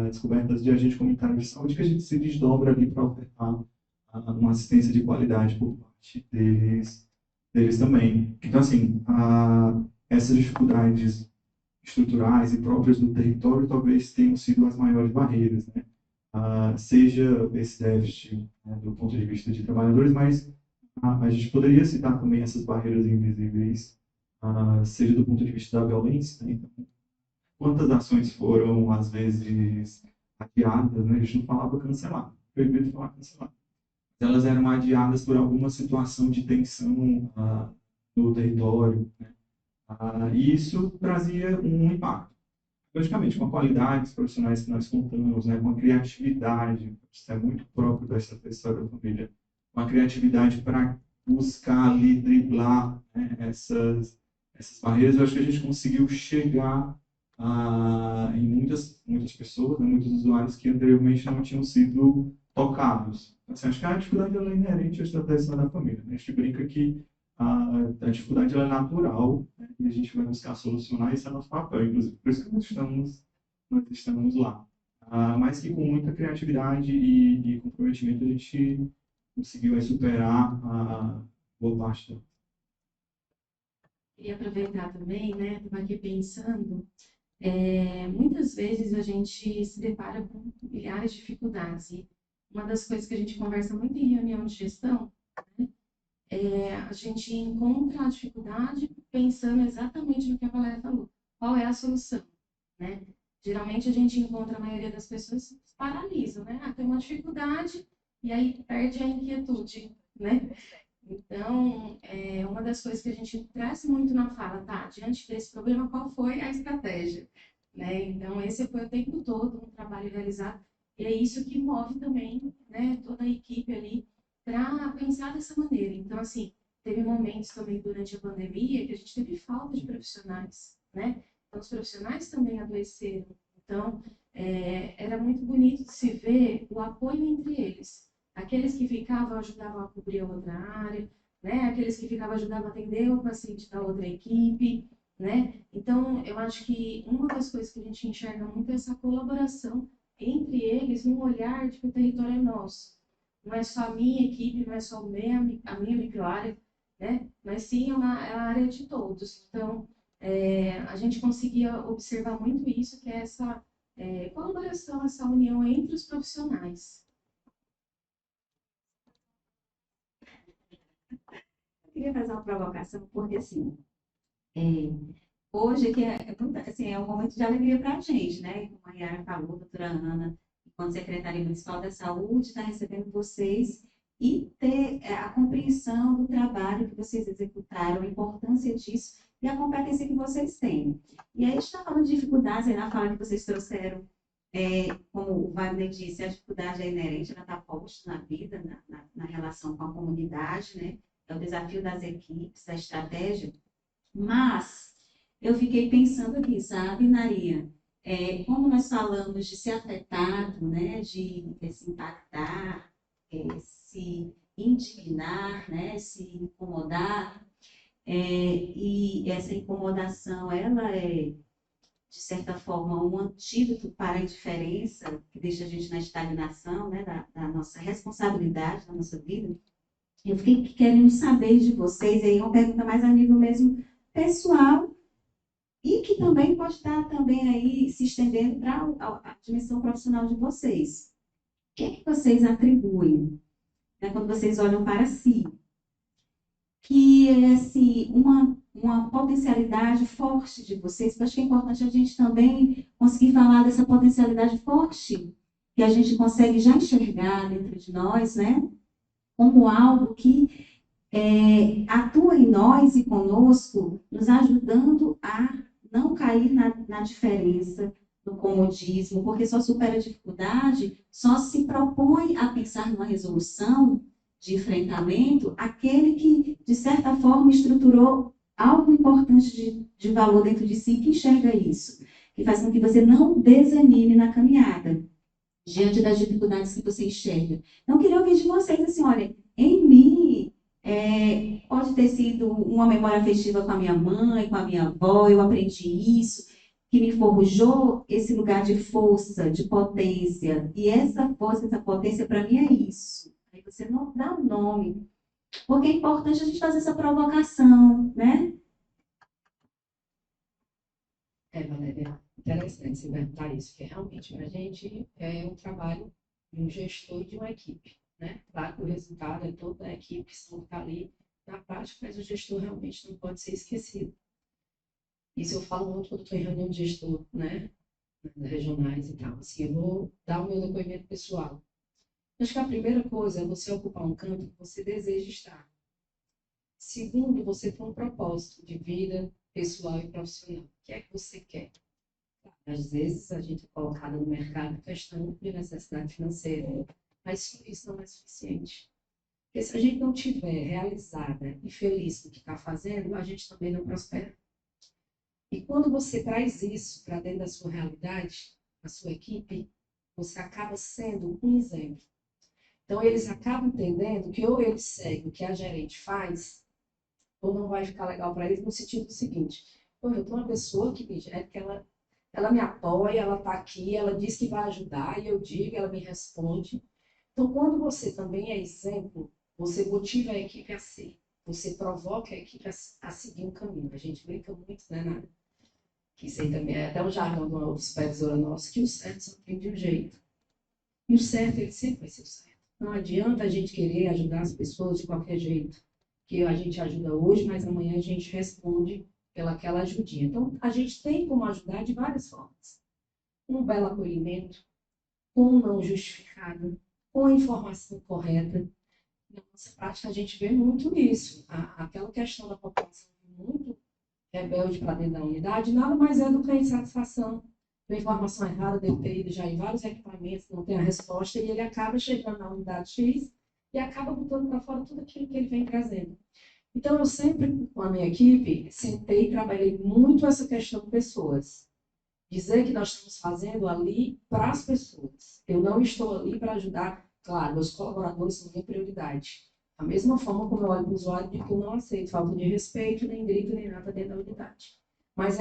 descobertas de agente comunitário de saúde que a gente se desdobra ali para ofertar uma assistência de qualidade por parte deles também. Então, assim, essas dificuldades estruturais e próprias do território talvez tenham sido as maiores barreiras, né? Seja esse déficit, né, do ponto de vista de trabalhadores, mas a gente poderia citar também essas barreiras invisíveis, seja do ponto de vista da violência, né? Então, quantas ações foram, às vezes, adiadas, né? A gente não falava cancelar, proibido falar cancelar. Elas eram adiadas por alguma situação de tensão no território, né? E isso trazia um impacto. Logicamente, com a qualidade dos profissionais que nós contamos, né? Com a criatividade, isso é muito próprio dessa história da família, uma criatividade para buscar ali, driblar, né, essas barreiras, eu acho que a gente conseguiu chegar em muitas pessoas, né, muitos usuários que anteriormente não tinham sido tocados. Assim, acho que a dificuldade ela é inerente à estratégia da família, né? A gente brinca que a dificuldade ela é natural, né, e a gente vai buscar solucionar, isso é nosso papel, inclusive, por isso que nós estamos lá. Mas que com muita criatividade e comprometimento a gente conseguiu aí superar boa parte dela. Queria aproveitar também, né? Estava aqui pensando, muitas vezes a gente se depara com milhares de dificuldades. E uma das coisas que a gente conversa muito em reunião de gestão, né, a gente encontra a dificuldade pensando exatamente no que a Valéria falou. Qual é a solução, né? Geralmente a gente encontra, a maioria das pessoas se paralisam, né? Tem uma dificuldade e aí perde a inquietude, né? Então, uma das coisas que a gente traz muito na fala, tá? Diante desse problema, qual foi a estratégia? Né? Então, esse foi o tempo todo um trabalho realizado. E é isso que move também, né, toda a equipe ali para pensar dessa maneira. Então, assim, teve momentos também durante a pandemia que a gente teve falta de profissionais, né? Então, os profissionais também adoeceram. Então, era muito bonito de se ver o apoio entre eles. Aqueles que ficavam ajudavam a cobrir a outra área, né? Aqueles que ficavam ajudavam a atender o paciente da outra equipe, né? Então, eu acho que uma das coisas que a gente enxerga muito é essa colaboração entre eles, num olhar de que o território é nosso. Não é só a minha equipe, não é só a minha microárea, né? Mas sim é a área de todos. Então, a gente conseguia observar muito isso, que é essa colaboração, essa união entre os profissionais. Eu queria fazer uma provocação, porque assim, hoje que é um momento de alegria para a gente, né? Como a Yara falou, a doutora Ana, enquanto Secretaria Municipal da Saúde, está recebendo vocês e ter a compreensão do trabalho que vocês executaram, a importância disso, e a competência que vocês têm. E aí, a gente está falando de dificuldades, aí na fala que vocês trouxeram, como o Wagner disse, a dificuldade é inerente, ela está posta na vida, na relação com a comunidade, né? É o desafio das equipes, da estratégia. Mas eu fiquei pensando aqui, sabe, Naria? Como nós falamos de ser afetado, né? De se impactar, se indignar, né? Se incomodar. E essa incomodação, ela é, de certa forma, um antídoto para a indiferença, que deixa a gente na estagnação, né, da nossa responsabilidade, da nossa vida. Eu fiquei querendo saber de vocês, aí uma pergunta mais a nível mesmo pessoal, e que também pode estar também aí se estendendo para a dimensão profissional de vocês. O que é que vocês atribuem, né, quando vocês olham para si? Que é assim, uma potencialidade forte de vocês, porque acho que é importante a gente também conseguir falar dessa potencialidade forte, que a gente consegue já enxergar dentro de nós, né? Como algo que atua em nós e conosco, nos ajudando a não cair na diferença, no comodismo, porque só supera a dificuldade, só se propõe a pensar numa resolução de enfrentamento aquele que, de certa forma, estruturou algo importante de valor dentro de si, que enxerga isso, que faz com que você não desanime na caminhada, diante das dificuldades que você enxerga. Então, eu queria ouvir de vocês, assim, olha, em mim, pode ter sido uma memória afetiva com a minha mãe, com a minha avó, eu aprendi isso, que me forjou esse lugar de força, de potência, e essa força, essa potência, para mim é isso. Aí você não dá um nome, porque é importante a gente fazer essa provocação, né? Valéria, interessante você perguntar isso, porque realmente para a gente é um trabalho de um gestor e de uma equipe, né? Claro que o resultado é toda a equipe que está ali na prática, mas o gestor realmente não pode ser esquecido. Isso eu falo muito quando estou em reunião de gestor, né? Regionais e tal. Assim, eu vou dar o meu depoimento pessoal. Acho que a primeira coisa é você ocupar um campo que você deseja estar. Segundo, você tem um propósito de vida pessoal e profissional. O que é que você quer? Às vezes a gente é colocado no mercado questão de necessidade financeira, mas isso não é suficiente. Porque se a gente não estiver realizada e feliz com o que está fazendo, a gente também não prospera. E quando você traz isso para dentro da sua realidade, a sua equipe, você acaba sendo um exemplo. Então, eles acabam entendendo que ou eles seguem o que a gerente faz, ou não vai ficar legal para eles, no sentido do seguinte: eu tenho uma pessoa que me gera, que ela me apoia, ela está aqui, ela diz que vai ajudar, e eu digo, ela me responde. Então, quando você também é exemplo, você motiva a equipe a ser, você provoca a equipe a seguir um caminho. A gente brinca muito, né, que isso aí também é até um jargão de uma supervisora nossa, que o certo só tem de um jeito. E o certo, ele sempre vai ser o certo. Não adianta a gente querer ajudar as pessoas de qualquer jeito, que a gente ajuda hoje, mas amanhã a gente responde pelaquela ajudinha. Então, a gente tem como ajudar de várias formas. Com um belo acolhimento, com um não justificado, com a informação correta. Na nossa prática, a gente vê muito isso. Aquela questão da população muito rebelde para dentro da unidade, nada mais é do que a insatisfação, a informação errada dele ter ido já em vários equipamentos, não tem a resposta, e ele acaba chegando na unidade X e acaba botando para fora tudo aquilo que ele vem trazendo. Então, eu sempre, com a minha equipe, sentei e trabalhei muito essa questão de pessoas. Dizer que nós estamos fazendo ali para as pessoas. Eu não estou ali para ajudar, claro, meus colaboradores são minha prioridade. Da mesma forma como eu olho para o usuário, de que eu não aceito falta de respeito, nem grito, nem nada dentro da unidade. Mas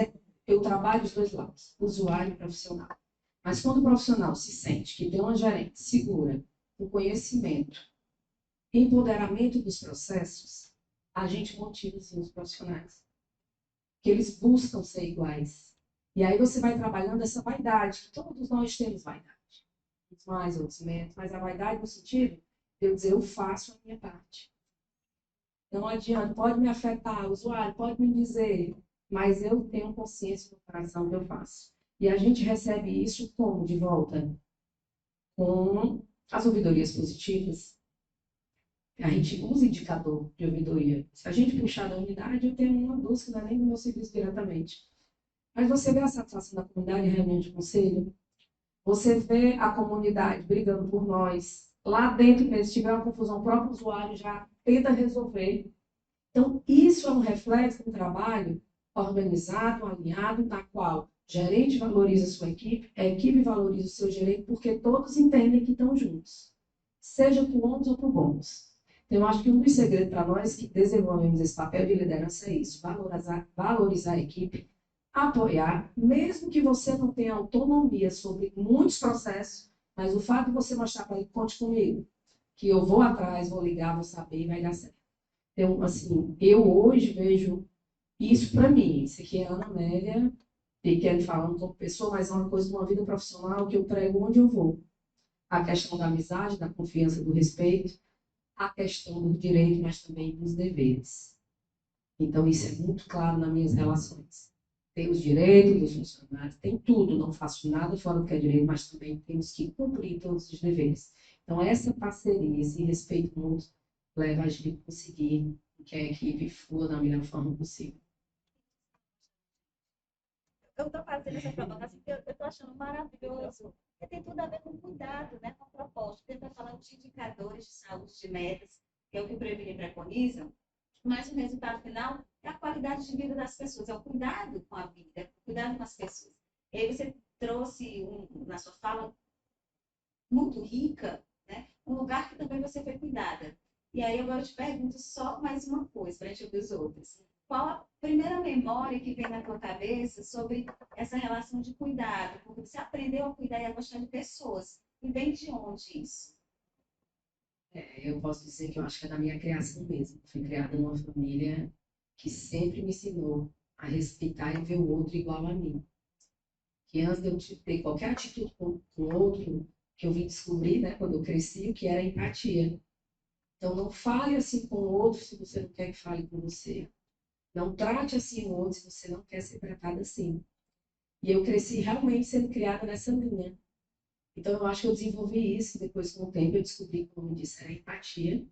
eu trabalho os dois lados, usuário e profissional. Mas quando o profissional se sente que tem uma gerente segura, com conhecimento, empoderamento dos processos, a gente motiva os profissionais. Que eles buscam ser iguais. E aí você vai trabalhando essa vaidade, que todos nós temos vaidade. Uns mais, outros menos, mas a vaidade no sentido de eu dizer, eu faço a minha parte. Não adianta, pode me afetar, o usuário pode me dizer, mas eu tenho consciência no coração que eu faço. E a gente recebe isso como de volta? Com as ouvidorias positivas, A gente usa indicador de ouvidoria. Se a gente puxar da unidade, eu tenho uma duas que não é nem do meu serviço diretamente. Mas você vê a satisfação da comunidade em reunião de conselho? Você vê a comunidade brigando por nós. Lá dentro, mesmo, se tiver uma confusão, o próprio usuário já tenta resolver. Então, isso é um reflexo de um trabalho organizado, alinhado, na qual o gerente valoriza a sua equipe, a equipe valoriza o seu gerente, porque todos entendem que estão juntos, seja por bons ou por bons. Então, eu acho que um dos segredos para nós que desenvolvemos esse papel de liderança é isso, valorizar a equipe, apoiar, mesmo que você não tenha autonomia sobre muitos processos, mas o fato de você mostrar para ele, conte comigo, que eu vou atrás, vou ligar, vou saber e vai dar certo. Então, assim, eu hoje vejo isso para mim. Isso aqui é a Ana Amélia, e quero falar como pessoa, mas é uma coisa de uma vida profissional que eu prego onde eu vou. A questão da amizade, da confiança, do respeito, a questão do direito, mas também dos deveres. Então, isso é muito claro nas minhas relações. Tem os direitos dos funcionários, tem tudo, não faço nada fora do que é direito, mas também temos que cumprir todos os deveres. Então, essa parceria, esse respeito mútuo, leva a gente a conseguir que a equipe flua da melhor forma possível. Eu estou fazendo essa provocação porque eu estou achando maravilhoso. Porque tem tudo a ver com cuidado, né, com propósito. Tenta falar de indicadores de saúde, de metas, que é o que o Previne preconiza, mas o resultado final é a qualidade de vida das pessoas, é o cuidado com a vida, é o cuidado com as pessoas. E aí você trouxe, na sua fala, muito rica, né, um lugar que também você foi cuidada. E aí agora eu te pergunto só mais uma coisa, para a gente ouvir os outros. Qual a primeira memória que vem na tua cabeça sobre essa relação de cuidado? Porque você aprendeu a cuidar e a gostar de pessoas. E vem de onde isso? Eu posso dizer que eu acho que é da minha criação mesmo. Fui criada numa família que sempre me ensinou a respeitar e ver o outro igual a mim. Que antes de eu ter qualquer atitude com o outro, que eu vim descobrir, né, quando eu cresci, o que era empatia. Então, não fale assim com o outro se você não quer que fale com você. Não trate assim o outro se você não quer ser tratado assim. E eu cresci realmente sendo criada nessa linha. Então, eu acho que eu desenvolvi isso. Depois, com o tempo, eu descobri, como eu disse, era empatia.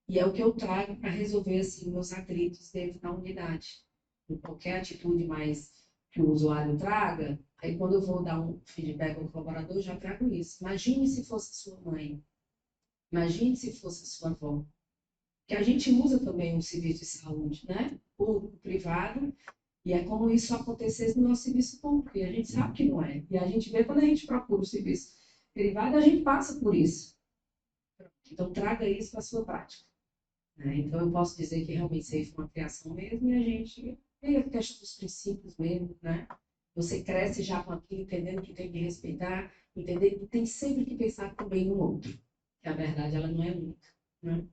E é o que eu trago para resolver assim, meus atritos dentro da unidade. Em qualquer atitude mais que o usuário traga, aí quando eu vou dar um feedback ao colaborador, eu já trago isso. Imagine se fosse sua mãe. Imagine se fosse sua avó. Que a gente usa também um serviço de saúde, né? Público, privado, e é como isso acontecesse no nosso serviço público, e a gente sabe que não é. E a gente vê quando a gente procura o serviço privado, a gente passa por isso. Então, traga isso para a sua prática. Né? Então, eu posso dizer que realmente isso aí foi uma criação mesmo, e a gente vê a questão dos princípios mesmo, né? Você cresce já com aquilo, entendendo que tem que respeitar, entendendo que tem sempre que pensar também no outro. Que a verdade, ela não é única, né?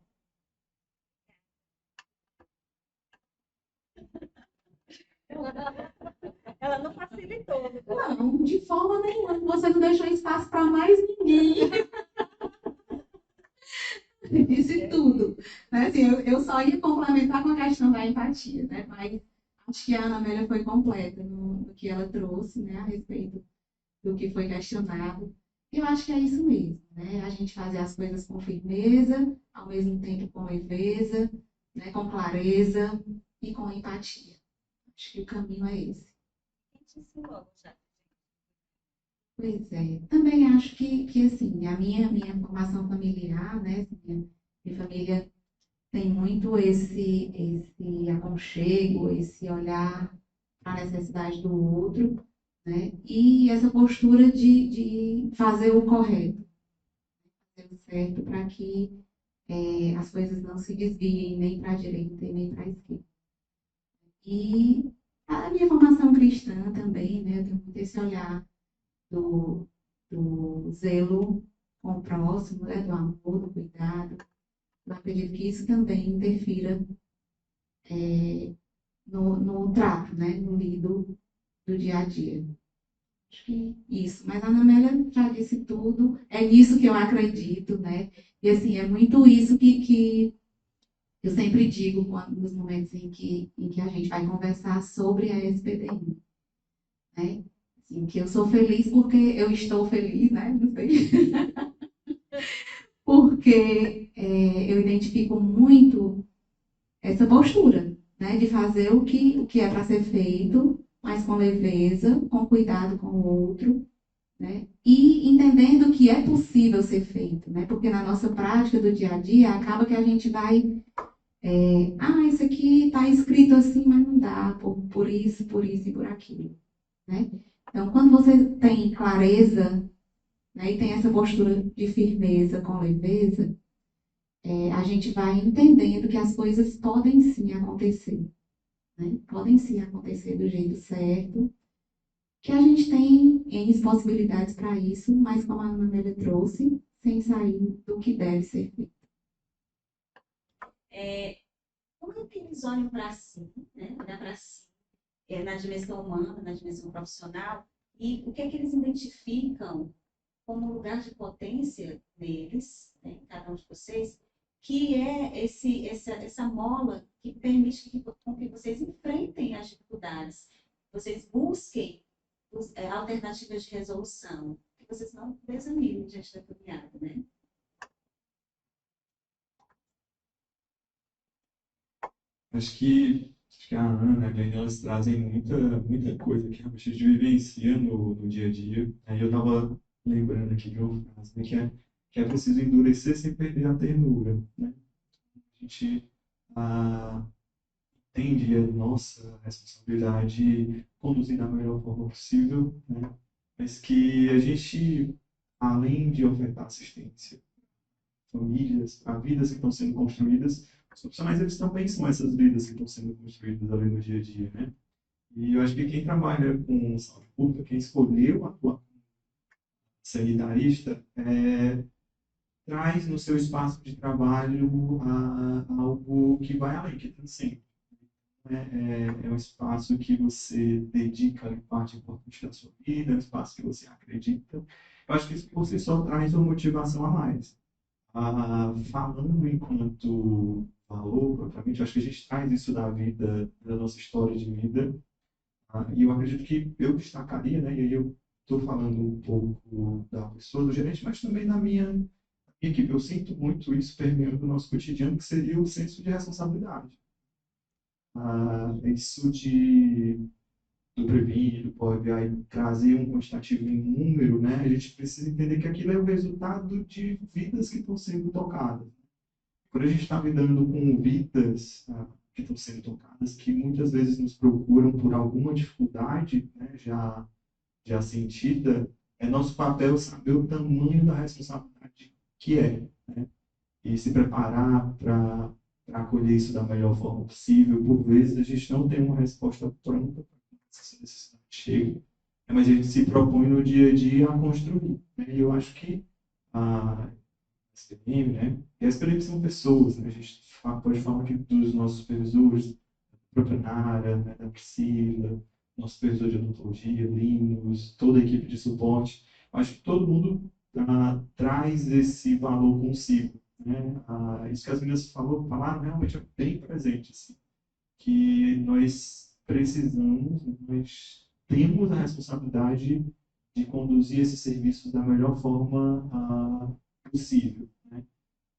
Ela não facilitou. Não, de forma nenhuma. Você não deixou espaço para mais ninguém. Disse tudo. Né? Assim, eu só ia complementar com a questão da empatia, né? Mas acho que a Ana Amélia foi completa no que ela trouxe, né? A respeito do que foi questionado. E eu acho que é isso mesmo, né? A gente fazer as coisas com firmeza, ao mesmo tempo com leveza, né? Com clareza e com empatia. Acho que o caminho é esse. Pois é. Também acho que assim, a minha formação familiar, né? Minha família tem muito esse aconchego, esse olhar para a necessidade do outro, né? E essa postura de fazer o correto, fazer o certo para que as coisas não se desviem nem para a direita e nem para a esquerda. E a minha formação cristã também, né? Eu tenho muito esse olhar do zelo com o próximo, né? Do amor, do cuidado. Eu acredito que isso também interfira no trato, né? No lido do dia a dia. Acho que isso. Mas a Ana Amélia já disse tudo. É nisso que eu acredito, né? E assim, é muito isso que eu sempre digo nos momentos em que a gente vai conversar sobre a SPDI, né? Assim, que eu sou feliz porque eu estou feliz, né? Não sei. Porque porque eu identifico muito essa postura, né, de fazer o que é para ser feito, mas com leveza, com cuidado com o outro, né, e entendendo que é possível ser feito, né, porque na nossa prática do dia a dia acaba que a gente vai, isso aqui está escrito assim, mas não dá, por isso e por aquilo, né? Então, quando você tem clareza, né, e tem essa postura de firmeza com leveza, a gente vai entendendo que as coisas podem sim acontecer, né? Podem sim acontecer do jeito certo, que a gente tem N possibilidades para isso, mas como a Ana Amélia trouxe, sem sair do que deve ser feito. Como é que eles olham para si, né? Olhar para si, na dimensão humana, na dimensão profissional, e o que é que eles identificam como lugar de potência deles, né, cada um de vocês, que é essa mola que permite com que vocês enfrentem as dificuldades, vocês busquem alternativas de resolução, que vocês não desanimem diante da caminhada, né? Acho que a Ana, a Glenn, elas trazem muita coisa que realmente a gente vivencia no dia a dia. Aí eu estava lembrando aqui de uma frase, né, que é preciso endurecer sem perder a ternura, né? A gente entende a nossa responsabilidade conduzir da melhor forma possível, né? Mas que a gente, além de ofertar assistência a famílias, a vidas que estão sendo construídas, os profissionais eles também são essas vidas que estão sendo construídas ali no dia a dia, né? E eu acho que quem trabalha com saúde pública, quem escolheu atuar como sanitarista, traz no seu espaço de trabalho algo que vai além, que transcende. É um espaço que você dedica ali parte importante da sua vida, é um espaço que você acredita. Eu acho que isso por si só traz uma motivação a mais. Falando enquanto valor, propriamente, eu acho que a gente traz isso da vida, da nossa história de vida. E eu acredito que eu destacaria, né, e aí eu estou falando um pouco da pessoa, do gerente, mas também da minha equipe. Eu sinto muito isso permeando o nosso cotidiano, que seria o senso de responsabilidade. Isso do Previne, do Power BI, trazer um quantitativo em número, né, a gente precisa entender que aquilo é o resultado de vidas que estão sendo tocadas. Quando a gente está lidando com vidas que estão sendo tocadas, que muitas vezes nos procuram por alguma dificuldade, né, já sentida, é nosso papel saber o tamanho da responsabilidade que é, né, e se preparar para acolher isso da melhor forma possível. Por vezes a gente não tem uma resposta pronta para que essa necessidade chegue, mas a gente se propõe no dia a dia a construir, né? E eu acho que a SPM, né? E a SPM são pessoas, né? A gente pode falar aqui dos nossos supervisores, da própria Nara, né? Da Priscila, nosso supervisor de odontologia, Linus, toda a equipe de suporte. Eu acho que todo mundo traz esse valor consigo, né? Isso que as meninas falaram realmente é bem presente, assim, que nós precisamos, nós temos a responsabilidade de conduzir esses serviços da melhor forma possível, né?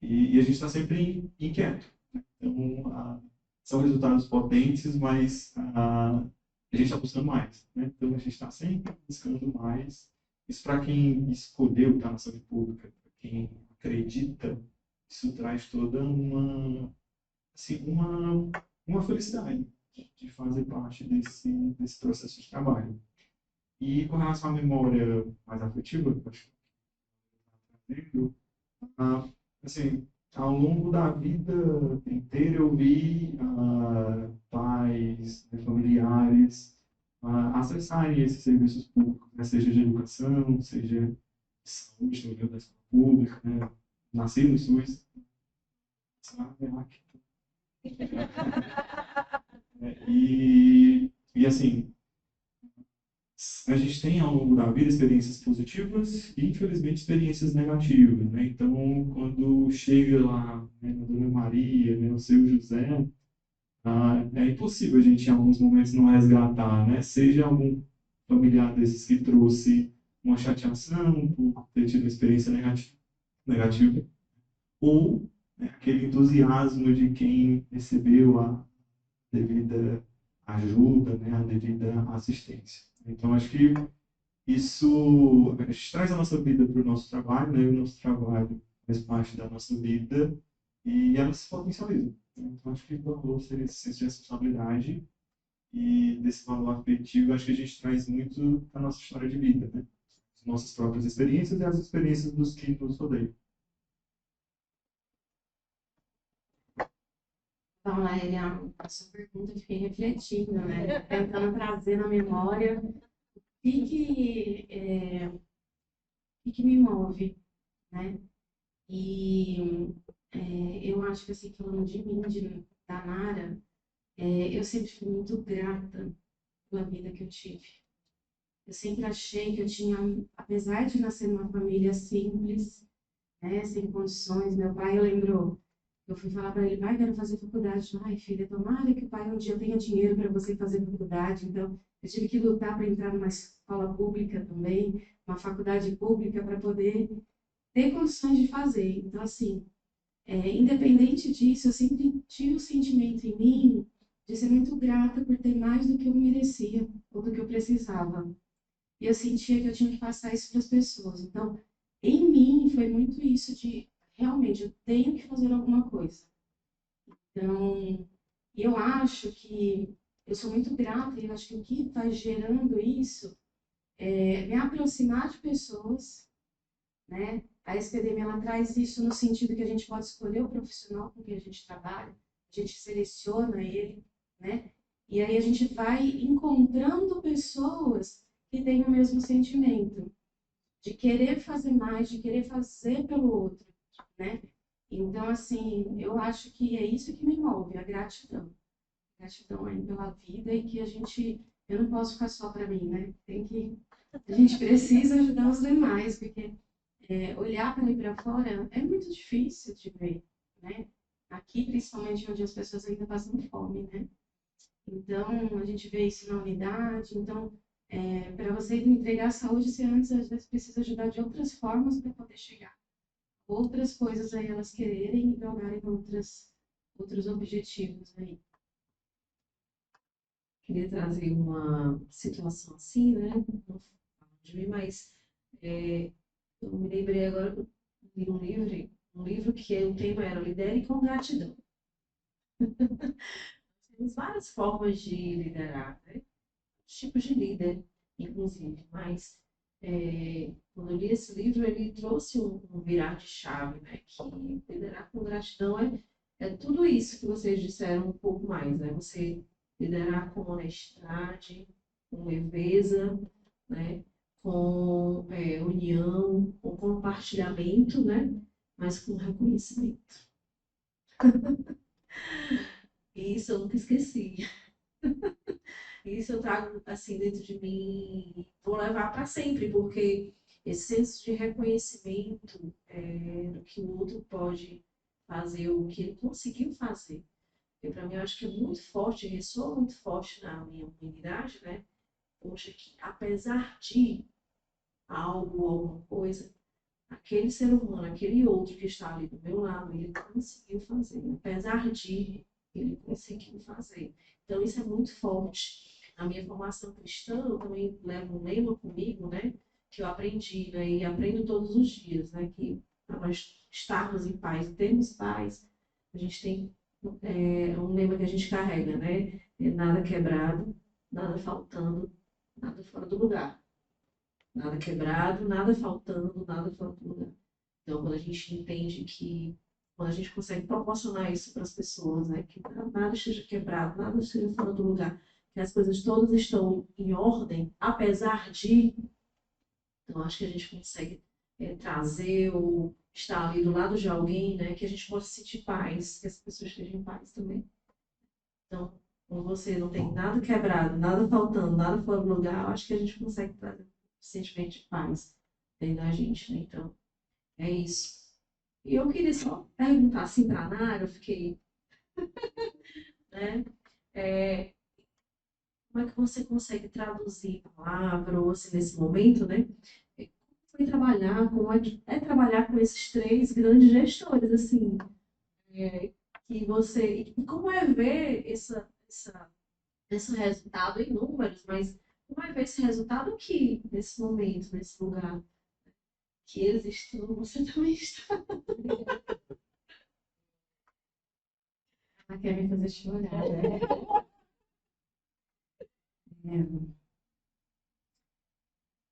E a gente está sempre inquieto, né? Então, são resultados potentes, mas a gente está buscando mais, né? Então, a gente está sempre buscando mais. Isso para quem escolheu estar na saúde pública, para quem acredita, isso traz toda assim, uma felicidade de fazer parte desse processo de trabalho. E com relação à memória mais afetiva, que eu acho que eu assim, ao longo da vida inteira eu vi pais, né, familiares acessarem esses serviços públicos, né, seja de educação, seja de saúde, no nível da escola pública, né? Nasci no SUS, e assim, a gente tem ao longo da vida experiências positivas e, infelizmente, experiências negativas, né? Então, quando chega lá, né, a Dona Maria, né, o seu José, é impossível a gente, em alguns momentos, não resgatar, né? Seja algum familiar desses que trouxe uma chateação por ter tido uma experiência negativa, ou, né, aquele entusiasmo de quem recebeu a devida ajuda, né, a devida assistência. Então, acho que isso a gente traz a nossa vida para o nosso trabalho, né, e o nosso trabalho faz parte da nossa vida e ela se potencializa. Então, acho que o valor seria esse senso de responsabilidade e desse valor afetivo, acho que a gente traz muito da nossa história de vida, né? As nossas próprias experiências e as experiências dos que nos rodeiam. Então, Laília, a sua pergunta eu fiquei refletindo, né? Tentando trazer na memória o que me move, né? E eu acho que, assim, falando de mim, da Nara, eu sempre fui muito grata pela vida que eu tive. Eu sempre achei que eu tinha, apesar de nascer numa família simples, né, sem condições, meu pai, eu lembro, eu fui falar para ele, pai, quero fazer faculdade. Ai, filha, tomara que o pai um dia tenha dinheiro para você fazer faculdade. Então, eu tive que lutar para entrar numa escola pública também, uma faculdade pública, para poder ter condições de fazer. Então, assim, independente disso, eu sempre tive o sentimento em mim de ser muito grata por ter mais do que eu merecia ou do que eu precisava. E eu sentia que eu tinha que passar isso para as pessoas. Então, em mim foi muito isso de realmente eu tenho que fazer alguma coisa. Então, eu acho que eu sou muito grata e eu acho que o que está gerando isso é me aproximar de pessoas, né? A SPDM ela traz isso no sentido que a gente pode escolher o profissional com quem a gente trabalha, a gente seleciona ele, né? E aí a gente vai encontrando pessoas que têm o mesmo sentimento de querer fazer mais, de querer fazer pelo outro, né? Então, assim, eu acho que é isso que me move, a gratidão. Gratidão aí pela vida e que eu não posso ficar só para mim, né? A gente precisa ajudar os demais, porque olhar para ir para fora é muito difícil de ver, né? Aqui, principalmente, onde as pessoas ainda passam fome, né? Então, a gente vê isso na unidade. Então, para você entregar a saúde, você antes, às vezes, precisa ajudar de outras formas para poder chegar. Outras coisas aí elas quererem e galgarem outros objetivos aí. Queria trazer uma situação assim, né? Não falo de mim, mas eu me lembrei agora que eu li um livro que o tema era Lidere com Gratidão. Temos várias formas de liderar, né? Tipos de líder, inclusive, mas quando eu li esse livro, ele trouxe um virar de chave, né? Que liderar com gratidão é tudo isso que vocês disseram um pouco mais, né? Você liderar com honestidade, com leveza, né? Com união, com compartilhamento, né? Mas com reconhecimento. E isso eu nunca esqueci. Isso eu trago assim dentro de mim e vou levar para sempre, porque esse senso de reconhecimento do que o outro pode fazer, o que ele conseguiu fazer. Porque para mim eu acho que é muito forte, ressoa muito forte na minha humanidade, né? Poxa, que apesar de algo, alguma coisa, aquele ser humano, aquele outro que está ali do meu lado, ele conseguiu fazer. Apesar de, ele conseguiu fazer. Então isso é muito forte. Na minha formação cristã, eu também levo um lema comigo, né? Que eu aprendi, né? E aprendo todos os dias, né? Que para nós estarmos em paz, termos paz, a gente tem um lema que a gente carrega, né? Nada quebrado, nada faltando, nada fora do lugar. Nada quebrado, nada faltando, nada fora do lugar. Então, quando a gente entende que, quando a gente consegue proporcionar isso para as pessoas, né? Que nada esteja quebrado, nada esteja fora do lugar, que as coisas todas estão em ordem, apesar de. Então, acho que a gente consegue trazer ou estar ali do lado de alguém, né? Que a gente possa sentir paz, que as pessoas estejam em paz também. Então, quando você não tem nada quebrado, nada faltando, nada fora do lugar, eu acho que a gente consegue trazer um sentimento de paz dentro da gente, né? Então, é isso. E eu queria só perguntar assim para a Nara, eu fiquei, né? Como é que você consegue traduzir a palavra, ou assim, nesse momento, né? Como foi trabalhar, como é trabalhar com esses três grandes gestores, assim, que você, e como é ver esse resultado em números, mas como é ver esse resultado aqui, nesse momento, nesse lugar que eles estão, você também está. Ela quer me fazer chorar, né?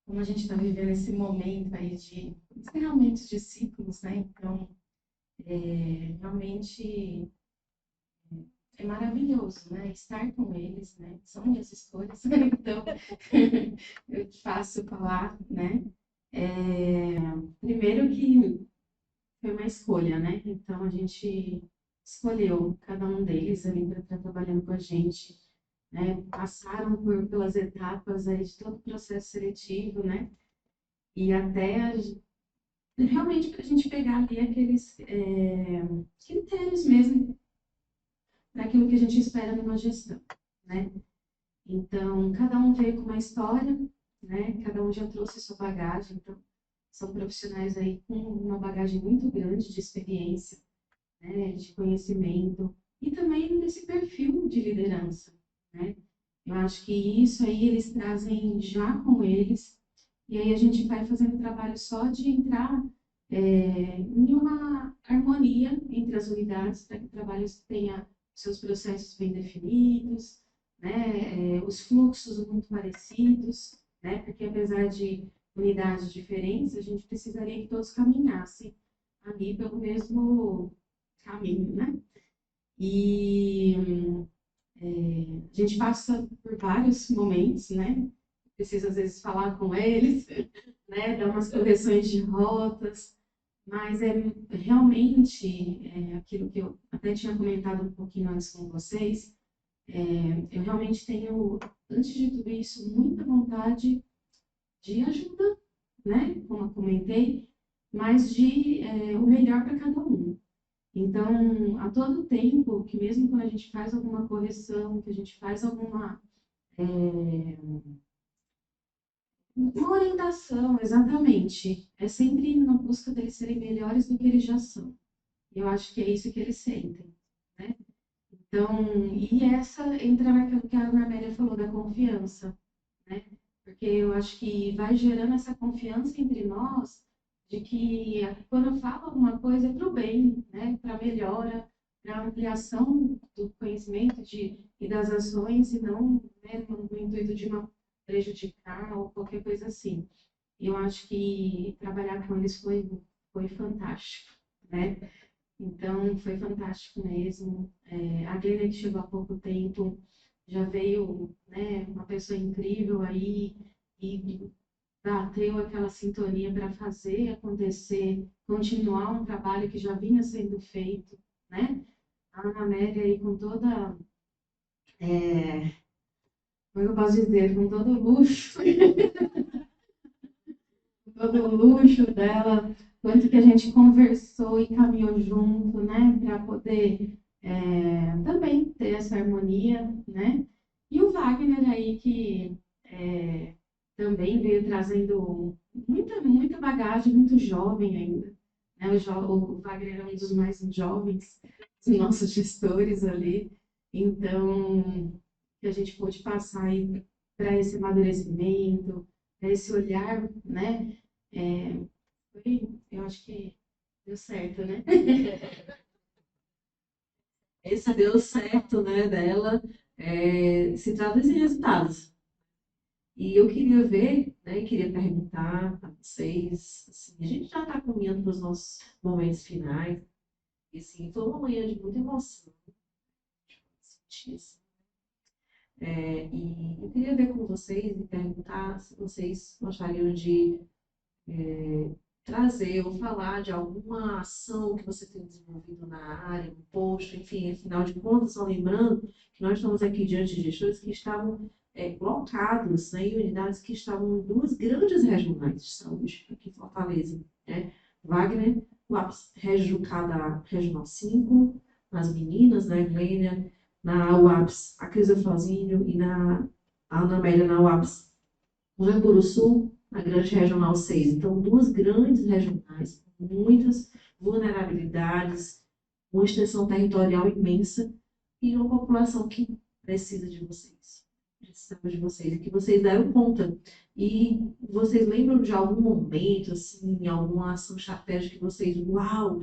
Como a gente está vivendo esse momento aí de encerramento de ciclos, né? Então, realmente é maravilhoso, né? Estar com eles, né? São minhas escolhas, então eu faço falar, né? Primeiro que foi uma escolha, né? Então a gente escolheu cada um deles ali para estar trabalhando com a gente, né? Passaram pelas etapas aí de todo o processo seletivo, né? E até realmente para a gente pegar ali aqueles critérios mesmo para aquilo que a gente espera numa gestão, né? Então, cada um veio com uma história, né? Cada um já trouxe sua bagagem, então são profissionais aí com uma bagagem muito grande de experiência, né? De conhecimento e também desse perfil de liderança, né? Eu acho que isso aí eles trazem já com eles, e aí a gente vai fazendo trabalho só de entrar em uma harmonia entre as unidades para que o trabalho tenha seus processos bem definidos, né? Os fluxos muito parecidos, né? Porque apesar de unidades diferentes, a gente precisaria que todos caminhassem ali pelo mesmo caminho, né? E a gente passa por vários momentos, né? Precisa às vezes falar com eles, né? Dar umas correções de rotas, mas realmente aquilo que eu até tinha comentado um pouquinho antes com vocês. Eu realmente tenho, antes de tudo isso, muita vontade de ajuda, né? Como eu comentei, mas de o melhor para cada um. Então, a todo tempo, que mesmo quando a gente faz alguma correção, que a gente faz alguma uma orientação, exatamente, é sempre na busca deles serem melhores do que eles já são. E eu acho que é isso que eles sentem, né? Então, e essa entra naquilo que a Ana Amélia falou da confiança, né? Porque eu acho que vai gerando essa confiança entre nós de que quando eu falo alguma coisa é para o bem, né? Para melhora, para ampliação do conhecimento e das ações e não, né, no intuito de uma prejudicar ou qualquer coisa assim. Eu acho que trabalhar com eles foi fantástico, né? Então, foi fantástico mesmo. A Glenda, que chegou há pouco tempo, já veio, né, uma pessoa incrível aí e bateu aquela sintonia para fazer acontecer, continuar um trabalho que já vinha sendo feito, né? A Ana Amélia aí com toda, como eu posso dizer, com todo o luxo, todo o luxo dela, quanto que a gente conversou e caminhou junto, né, para poder também ter essa harmonia, né? E o Wagner aí que também veio trazendo muita bagagem, muito jovem ainda, né? O Wagner é um dos mais jovens dos nossos gestores ali, então que a gente pôde passar aí para esse amadurecimento, para esse olhar, né? Eu acho que deu certo, né? Esse deu certo, né, dela, se traduz em resultados. E eu queria ver, né, queria perguntar a vocês, assim, a gente já está caminhando para os nossos momentos finais, e assim, foi uma manhã de muita emoção, sentir assim. E eu queria ver com vocês e perguntar se vocês gostariam de trazer ou falar de alguma ação que você tem desenvolvido na área, no posto, enfim, afinal de contas, só lembrando que nós estamos aqui diante de gestores que estavam colocados, né, em unidades que estavam em duas grandes regionais de saúde, aqui em Fortaleza, né? Wagner, o APS Regional 5, as meninas, né, Glênia, na UAPS, a Crisa Frozinho e a Ana Amélia na UAPS Sul, a grande regional 6. Então, duas grandes regionais, com muitas vulnerabilidades, uma extensão territorial imensa e uma população que precisa de vocês. Precisamos de vocês, e que vocês deram conta. E vocês lembram de algum momento, assim, alguma ação estratégica que vocês, uau,